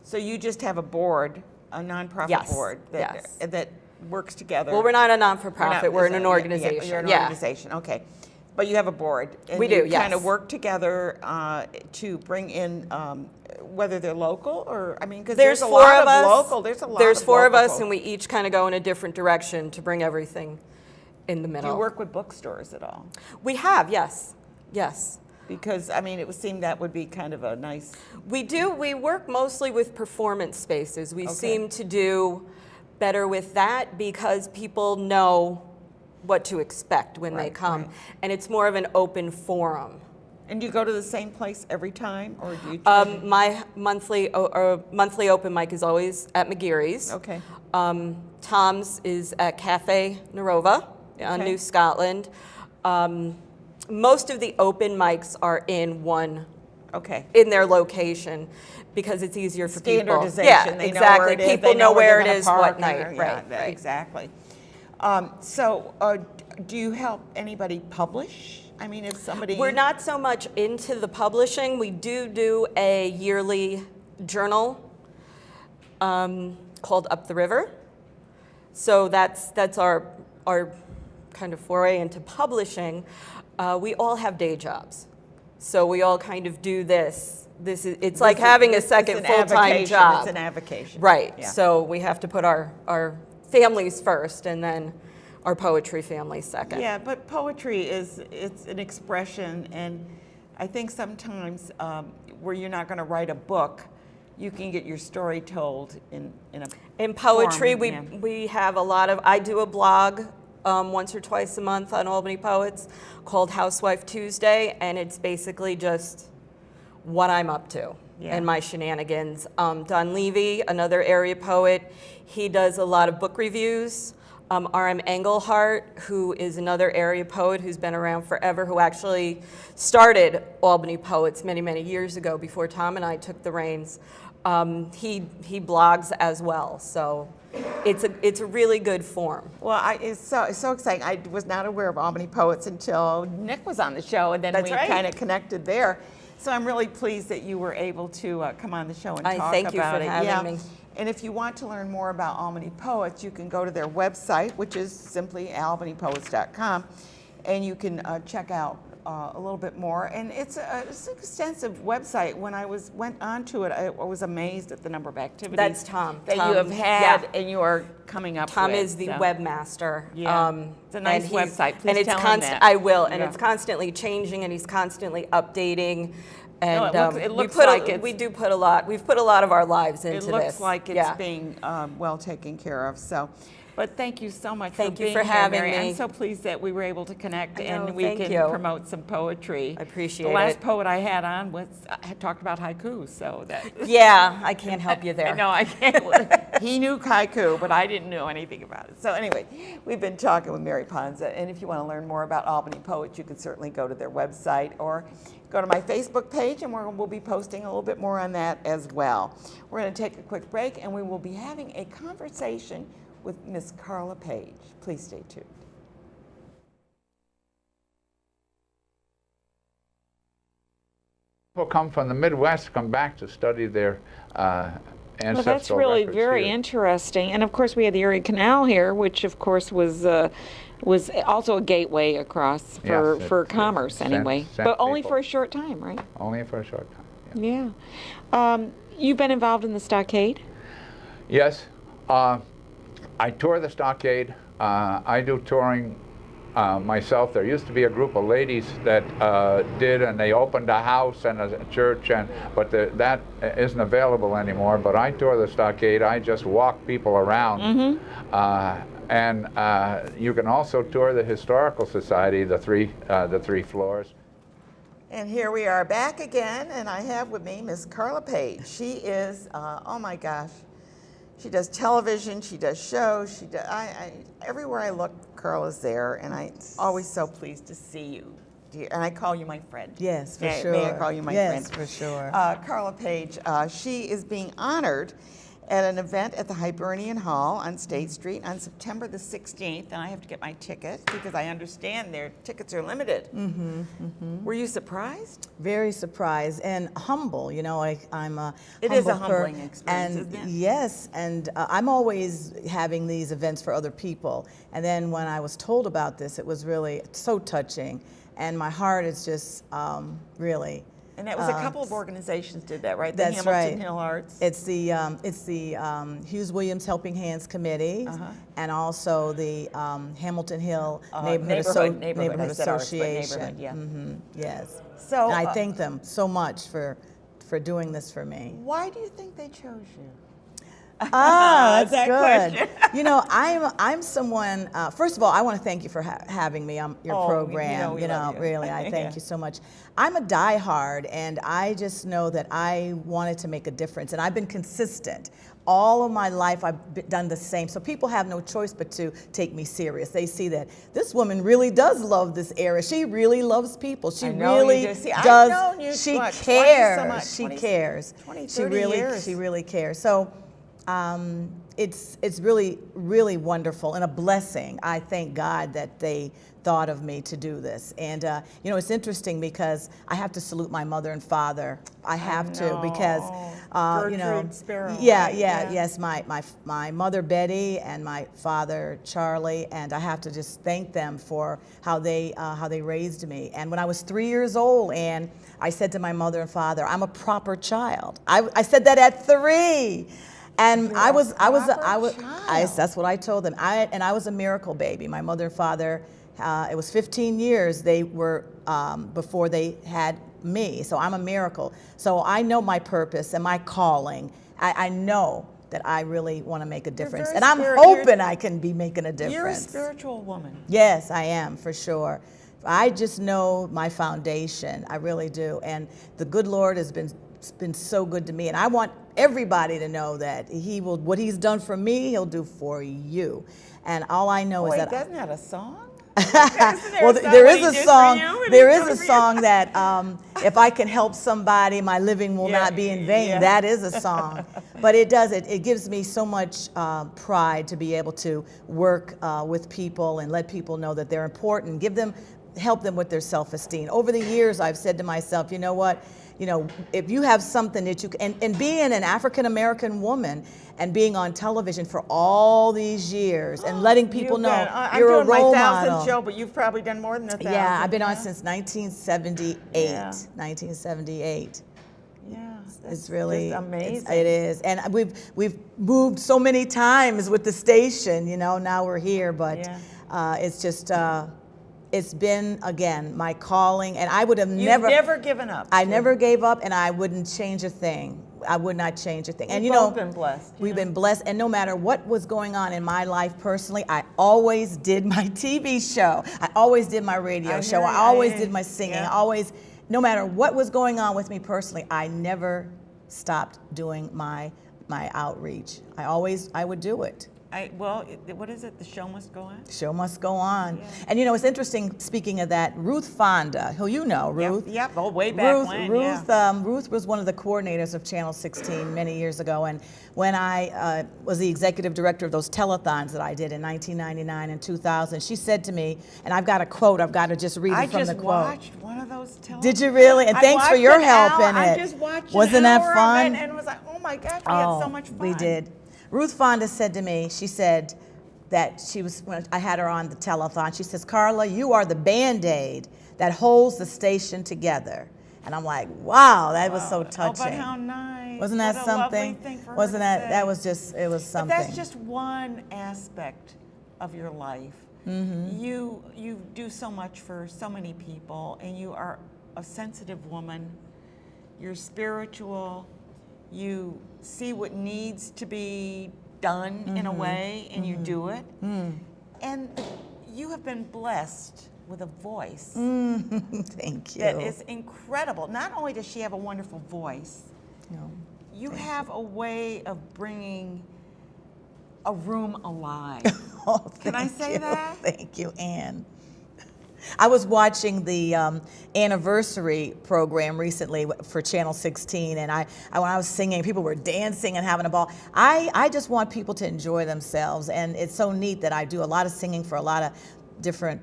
So you just have a board, a nonprofit Yes, board that yes. that works together. Well, we're not a You're not- non-for-profit. We're is an that- organization. You're an Yeah. organization. Okay. But you have a board. And We do, you yes. kind of work together to bring in, whether they're local or, I mean, because There's there's a four lot of us. local. There's a lot There's of four of local us, folks. and we each kind of go in a different direction to bring everything in the Do middle. you work with bookstores at all? We have, yes, yes. Because, I mean, it would seem that would be kind of a nice, We do. We work mostly with performance spaces. We Okay. seem to do better with that because people know what to expect when they Right, come, right. and it's more of an open forum. and do you go to the same place every time, or do you? My monthly open mic is always at McGeary's. Okay. Tom's is at Cafe Narova on Okay. New Scotland. Most of the open mics are in Okay. their location because it's easier for people. Standardization. Yeah, They know where exactly. it is, People they know where they're it gonna is, park what and night. yeah, Right, that- right. Exactly. Do you help anybody publish? I mean, if somebody. We're not so much into the publishing. We do a yearly journal called Up the River. So that's our kind of foray into publishing. We all have day jobs, so we all kind of do this. It's like having a second full-time job. It's an avocation. Right. Yeah. So we have to put our families first, and then our poetry family second. Yeah, but poetry it's an expression, and I think sometimes where you're not going to write a book, you can get your story told in a. In poetry, form, we have a lot of. I do a blog once or twice a month on Albany Poets called Housewife Tuesday, and it's basically just what I'm up to Yeah. and my shenanigans. Don Levy, another area poet, he does a lot of book reviews. R.M. Engelhardt, who is another area poet who's been around forever, who actually started Albany Poets many, many years ago before Tom and I took the reins. He blogs as well, so it's a really good form. Well, it's so exciting. I was not aware of Albany Poets until Nick was on the show, and then That's we right. kind of connected there. So I'm really pleased that you were able to come on the show and I talk thank you for about it. having me. And if you want to learn more about Albany Poets, you can go to their website, which is simply albanypoets.com, and you can check out a little bit more. And it's an extensive website. When I went onto it, I was amazed at the number of activities That's Tom. that Tom, you have had yeah. and you are coming up Tom with. is the so. webmaster. Yeah. It's a nice and he's- website. Please and it's tell him constant. that. I will, and Yeah. it's constantly changing, and he's constantly updating. And it looks we like it's- we do put a lot. We've put a lot of our lives into It this. looks like it's Yeah. being well taken care of. So, but thank you so much Thank for you being for here, having Mary. me. I'm so pleased that we were able to connect I know, and we thank can you. promote some poetry. I appreciate The last it. poet I had on had talked about haiku, so that. Yeah, I can't help you there. No, I can't. He knew haiku, but I didn't know anything about it. So anyway, we've been talking with Mary Ponza, and if you want to learn more about Albany Poets, you can certainly go to their website or go to my Facebook page, and we'll be posting a little bit more on that as well. We're going to take a quick break, and we will be having a conversation with Miss Carla Page. Please stay tuned. People come from the Midwest, come back to study their ancestral Well, that's really records very here. interesting. And of course, we had the Erie Canal here, which of course was also a gateway across for, Yes, for it commerce sent- anyway. sent But only people. for a short time, right? Only for a short time. Yeah. Yeah. You've been involved in the stockade? Yes, I tour the stockade. I do touring myself. There used to be a group of ladies that did, and they opened a house and a church, but that isn't available anymore. But I tour the stockade. I just walk people around. And you can also tour the Historical Society, the three floors. And here we are back again, and I have with me Miss Carla Page. She is, oh my gosh, she does television, she does shows, she does, everywhere I look, Carla's there, and I'm always so pleased to see you. And I call you my friend. Yes, for May- sure. May I call you my friend? Yes, for sure. Carla Page, she is being honored at an event at the Hibernian Hall on State Street on September the 16th, and I have to get my ticket because I understand their tickets are limited. Were you surprised? Very surprised and humble. You know, I'm a It is a humble humbling experience, and isn't it? yes, and I'm always having these events for other people. And then when I was told about this, it was really so touching, and my heart is just really. And that was a couple of organizations did that, right? The That's Hamilton right. Hill Arts. It's the Hughes Williams Helping Hands Committee, and also the Hamilton Hill Neighborhood neighborhood, I said arts, but Association. neighborhood, yeah. Yes. So, and I thank them so much for doing this for me. why do you think they chose you? Ah, that's That good. question. You know, I'm someone. First of all, I want to thank you for having me on your Oh, program. we love you. Really, I thank Yeah. you so much. I'm a diehard, and I just know that I wanted to make a difference, and I've been consistent. All of my life, done the same. So people have no choice but to take me serious. They see that this woman really does love this area. She really loves people. She I know you really do. See, I've does. known you, She what, 20 cares. so much, She 20 cares. 20, She 30 really, years. she really cares. So. It's really, really wonderful and a blessing. I thank God that they thought of me to do this. And, you know, it's interesting because I have to salute my mother and father. I have to because, you know. Gertrude Sparrow, Yeah, right? yeah, yes. My mother, Betty, and my father, Charlie, and I have to just thank them for how they raised me. And when I was 3 years old, and I said to my mother and father, I'm a proper child. I said that at 3. And You're a proper child. that's what I told them. I was a miracle baby. My mother and father, it was 15 years they were before they had me. So I'm a miracle. So I know my purpose and my calling. I know that I really want to make a difference. very And I'm hoping I can be making a difference. You're a spiritual woman. Yes, I am, for sure. I just know my foundation. I really do. And the good Lord has been so good to me. And I want everybody to know that what he's done for me, he'll do for you. And all I know is Wait, that doesn't that a song? well, there is a song. There is a song that if I can help somebody, my living will not be in vain. yeah. That is a song, but it does. It gives me so much pride to be able to work with people and let people know that they're important. Help them with their self-esteem. Over the years, I've said to myself, you know what? You know, if you have something that you can, and being an African-American woman and being on television for all these years and letting people know you're a role I'm doing my 1000th model. show, but you've probably done more than 1,000. Yeah, I've been on since 1978. Yeah. 1978. Yeah, It's really just amazing. It is, and we've moved so many times with the station. You know, now we're here, but it's just. It's been, again, my calling, and I would have You've never given up. I never gave up, and I wouldn't change a thing. I would not change a thing. And We've you know, both been blessed. We've been blessed, and no matter what was going on in my life personally, I always did my TV show. I always did my radio show. I always did my singing. Yeah. I always, no matter what was going on with me personally, I never stopped doing my outreach. I would do it. What is it? The show must go on? The show must go on. Yeah. And you know, it's interesting, speaking of that, Ruth Fonda, who you know, Ruth. Yep. Oh, way back when. Ruth was one of the coordinators of Channel 16 many years ago. And when I was the executive director of those telethons that I did in 1999 and 2000, she said to me, and I've got a quote, I've got to just read it from the quote. I just watched one of those telethons. Did you really? And thanks for your help in I it. just watched Wasn't an that hour of fun? it and was like, oh Oh my gosh, we had so much fun. We did. Ruth Fonda said to me, she said that when I had her on the telethon, she says, Carla, you are the Band-Aid that holds the station together. And I'm like, wow, that was so touching. Oh, but how nice. Wasn't that What a something? lovely thing for her Wasn't to that, say. that was just, it was something. But that's just one aspect of your life. Mm-hmm. You do so much for so many people, and you are a sensitive woman. You're spiritual. You see what needs to be done in a way, and you do it. And you have been blessed with a voice Thank you. that is incredible. Not only does she have a wonderful voice, No. you have a way of bringing a room alive. Oh, Can I thank say you. that? Thank you, Anne. I was watching the anniversary program recently for Channel 16, and when I was singing, people were dancing and having a ball. I just want people to enjoy themselves, and it's so neat that I do a lot of singing for a lot of different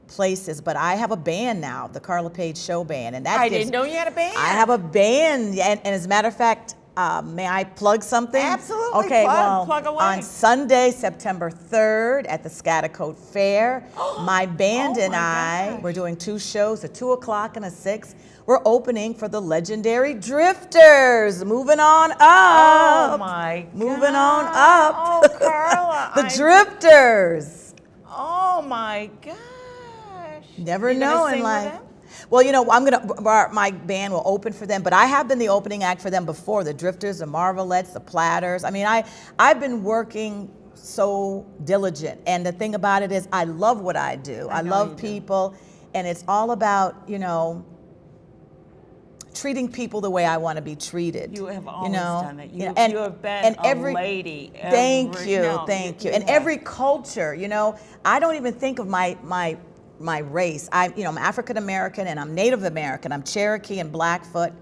places, but I have a band now, the Carla Page Show Band, and that I gives- didn't know you had a band. I have a band, and as a matter of fact, may I plug something? Absolutely, Okay, plug away. on Sunday, September 3rd at the Schenectady Fair, my band Oh and my I, gosh. we're doing 2 shows, a 2 o'clock and a 6. We're opening for the legendary Drifters. Moving on up. Oh my Moving God. on up. Oh, Carla. The Drifters. Oh my gosh. Never You gonna know sing in with life. them? Well, my band will open for them, but I have been the opening act for them before. The Drifters, the Marvelettes, the Platters. I mean, I've been working so diligent, and the thing about it is, I love what I do. I know love you do. people, and it's all about treating people the way I want to be treated. You have always know? done that. You know, You have been a lady. Thank every- you, no, thank you. you And have. every culture, I don't even think of my race. I'm African American and I'm Native American. I'm Cherokee and Blackfoot.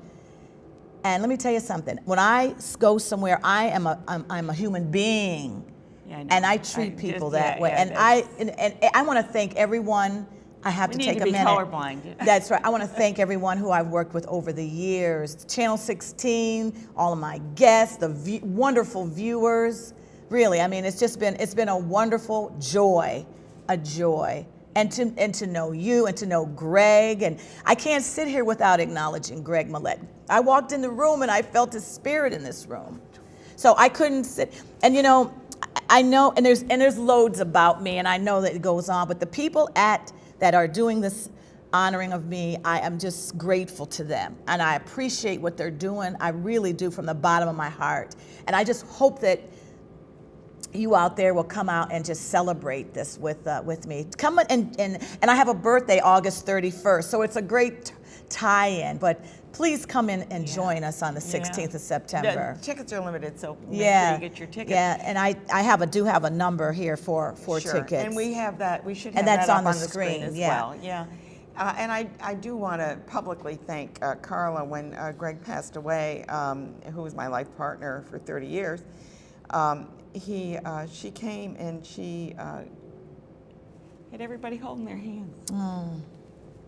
And let me tell you something. When I go somewhere, I'm a human being, Yeah, I know. and I treat people that way. yeah, And I want to thank everyone. I have We to need take to a be minute. colorblind. That's right. I want to thank everyone who I've worked with over the years. Channel 16, all of my guests, the wonderful viewers. Really, I mean, it's been a wonderful joy, a joy. And to know you and to know Greg. And I can't sit here without acknowledging Greg Millett. I walked in the room and I felt his spirit in this room. So I couldn't sit. And I know, and there's loads about me, and I know that it goes on, but the people that are doing this honoring of me, I am just grateful to them. And I appreciate what they're doing. I really do, from the bottom of my heart. And I just hope that you out there will come out and just celebrate this with me. Come and I have a birthday August 31st, so it's a great tie-in. But please come in and join us on the 16th of September. The tickets are limited, so make Yeah, sure you get your tickets. yeah, and I do have a number here for Sure. tickets. And we have that. We should have And that's that on up the on the screen screen, as yeah. well. Yeah. And I do want to publicly thank Carla when Greg passed away, who was my life partner for 30 years. She came and she had everybody holding their hands.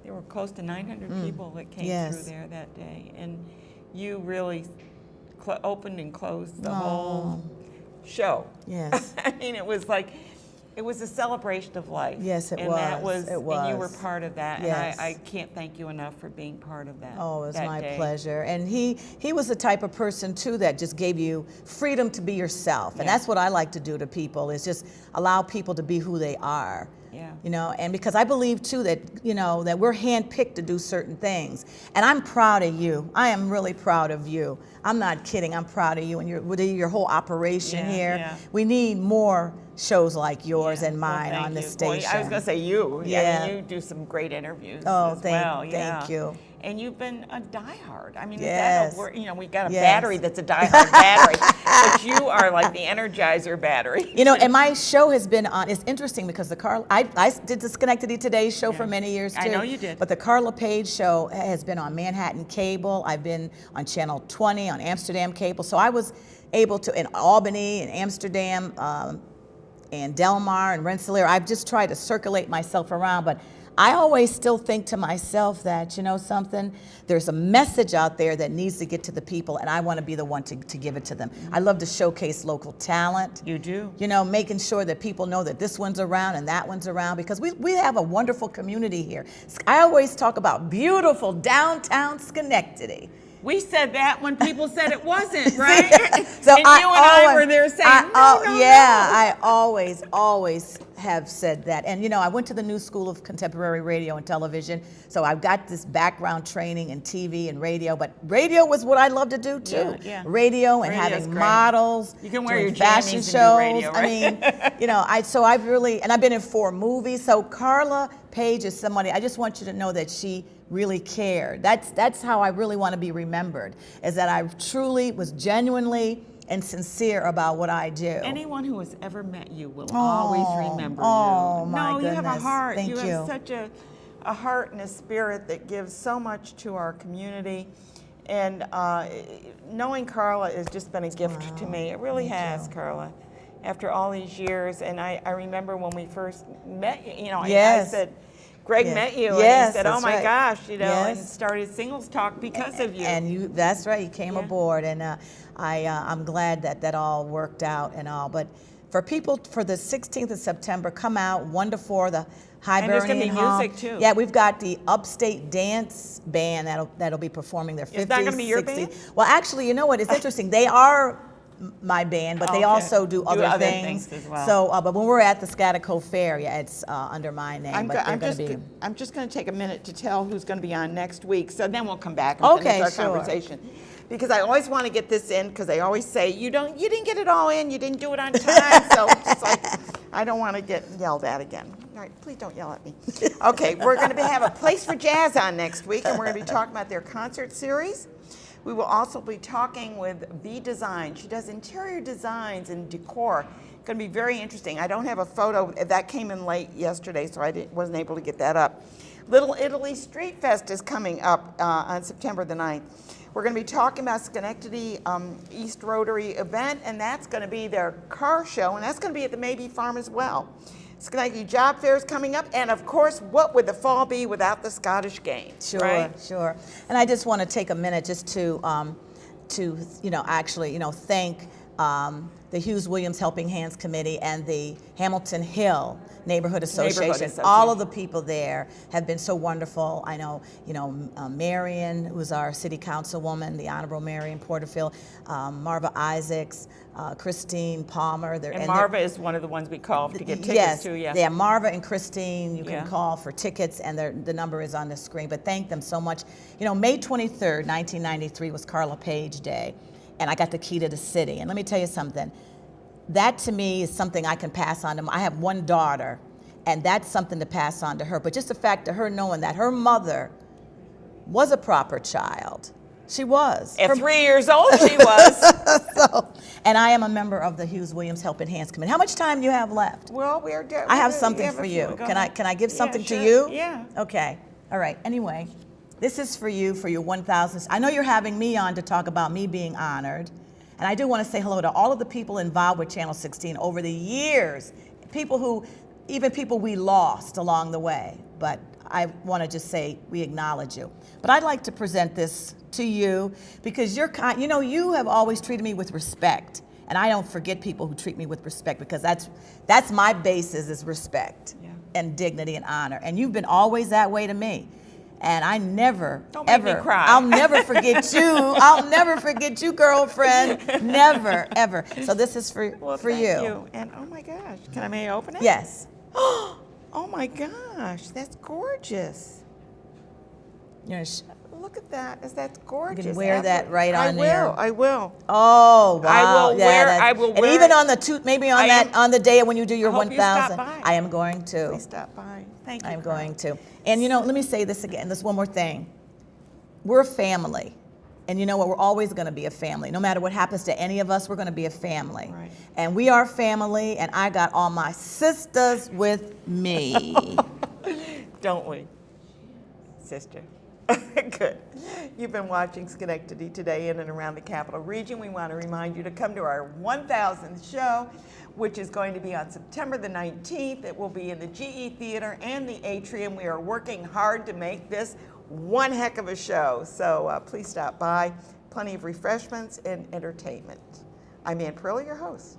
There were close to 900 people that came Yes. through there that day, and you really opened and closed the whole show. Yes. I mean, it was a celebration of life. Yes, it and was. That was. It And you were was. part of that. Yes. And I can't thank you enough for being part of that. Oh, it was that my day. pleasure. And he was the type of person too that just gave you freedom to be yourself. And Yeah. that's what I like to do to people, is just allow people to be who they are. Yeah. And because I believe too that, that we're handpicked to do certain things. And I'm proud of you. I am really proud of you. I'm not kidding. I'm proud of you and your whole operation Yeah, here. yeah. We need more shows like yours Yeah. and Well, mine thank on the you. station. Well, I was going to say you. Yeah. I mean, you do some great interviews Oh, as thank- well. Yeah. thank you. And you've been a diehard. I mean, Yes. is that a word? We got a Yes. battery that's a diehard battery, but you are like the Energizer battery. And my show has been on, it's interesting because I did the Schenectady Today show for many years too. I know you did. But the Carla Page show has been on Manhattan Cable. I've been on Channel 20, on Amsterdam Cable. So I was able to, in Albany and Amsterdam, and Delmar and Rensselaer, I've just tried to circulate myself around, but I always still think to myself that, you know something, there's a message out there that needs to get to the people, and I want to be the one to give it to them. I love to showcase local talent. You do. You know, making sure that people know that this one's around and that one's around, because we have a wonderful community here. I always talk about beautiful downtown Schenectady. We said that when people said it wasn't, right? So and you and I were there saying, I always have said that. And you know, I went to the New School of Contemporary Radio and Television, so I've got this background training in TV and radio, but radio was what I love to do too. Yeah. Radio and Radio's having great. models, You can wear doing your fashion jammies shows. and do radio, right? I mean, you know, I've really, and I've been in 4 movies, so Carla Page is somebody, I just want you to know that she really cared. That's how I really want to be remembered, is that I truly was genuinely and sincere about what I do. Anyone who has ever met you will always remember you. My No, you have a goodness. heart. Thank you you. have such a heart and a spirit that gives so much to our community. And knowing Carla has just been a gift to me. It really has, Carla, after all these years. And I remember when we first met you, know, Yes. I said, Greg Yes. met you, and Yes, he said, "Oh that's my right. gosh," you know, and Yes. started Singles Talk because of you. And you, that's right, you came Yeah. aboard, and I'm glad that all worked out and all. But for people, for the 16th of September, come out, 1 to 4, the And there's Hibernian gonna be Hall. music, too. Yeah, we've got the Upstate Dance Band that'll be performing their 50s, Is that gonna be your 60s. band? Well, actually, you know what? It's interesting. They are my band, but they Okay. also do other other things. things as well. So, but when we're at the Schenectady Fair, yeah, it's under my name. But they're going to be. I'm just going to take a minute to tell who's going to be on next week, so then we'll come back and Okay, finish our sure. conversation. Because I always want to get this in, because they always say you didn't get it all in, you didn't do it on time. So it's like, I don't want to get yelled at again. All right, please don't yell at me. Okay, we're going to have a Place for Jazz on next week, and we're going to be talking about their concert series. We will also be talking with V Design. She does interior designs and decor. Going to be very interesting. I don't have a photo. That came in late yesterday, so I wasn't able to get that up. Little Italy Street Fest is coming up on September the 9th. We're going to be talking about Schenectady East Rotary event, and that's going to be their car show, and that's going to be at the Maybe Farm as well. Schenectady Job Fair is coming up, and of course, what would the fall be without the Scottish Games? Sure, right? sure. And I just want to take a minute just to thank the Hughes Williams Helping Hands Committee and the Hamilton Hill Neighborhood Association. All of the people there have been so wonderful. I know, Marion, who's our city councilwoman, the Honorable Marion Porterfield, Marva Isaacs, Christine Palmer. And Marva is one of the ones we call to get tickets yes, to, yeah. Yeah, Marva and Christine, you can Yeah. call for tickets, and the number is on the screen. But thank them so much. May 23rd, 1993 was Carla Page Day, and I got the key to the city. And let me tell you something. That to me is something I can pass on to I have one daughter, and that's something to pass on to her. But just the fact of her knowing that her mother was a proper child. She was. At 3 years old, she was. And I am a member of the Hughes Williams Helping Hands Committee. How much time do you have left? Well, I have something for you. Can I give something to sure. you? Yeah. Okay. All right. Anyway, this is for you for your 1,000th. I know you're having me on to talk about me being honored. And I do want to say hello to all of the people involved with Channel 16 over the years. Even people we lost along the way. But I want to just say we acknowledge you. But I'd like to present this to you because you're kind. You have always treated me with respect. And I don't forget people who treat me with respect, because that's my basis, is respect and dignity and honor. And you've been always that way to me. And I never, Don't make me cry. I'll never forget you. I'll never forget you, girlfriend. Never, ever. So this is for Thank you. you. And oh my gosh, may I open it? Yes. Oh my gosh, that's gorgeous. You're sh- Look at that. That's gorgeous. You can wear that right on there. I will. Oh wow! I will wear. that's- I will And wear even it. on the maybe on on the day when you do your I hope you 1,000, stop by. I am going to. Please stop by. Thank you. I'm Carl. going to. And let me say this again. This one more thing. We're a family. And you know what? We're always going to be a family. No matter what happens to any of us, we're going to be a family. Right. And we are family, and I got all my sisters with me. Don't we, sister? Good. You've been watching Schenectady Today in and around the Capital Region. We want to remind you to come to our 1000th show, which is going to be on September the 19th. It will be in the GE Theater and the Atrium. We are working hard to make this one heck of a show. So please stop by. Plenty of refreshments and entertainment. I'm Ann Pearl, your host.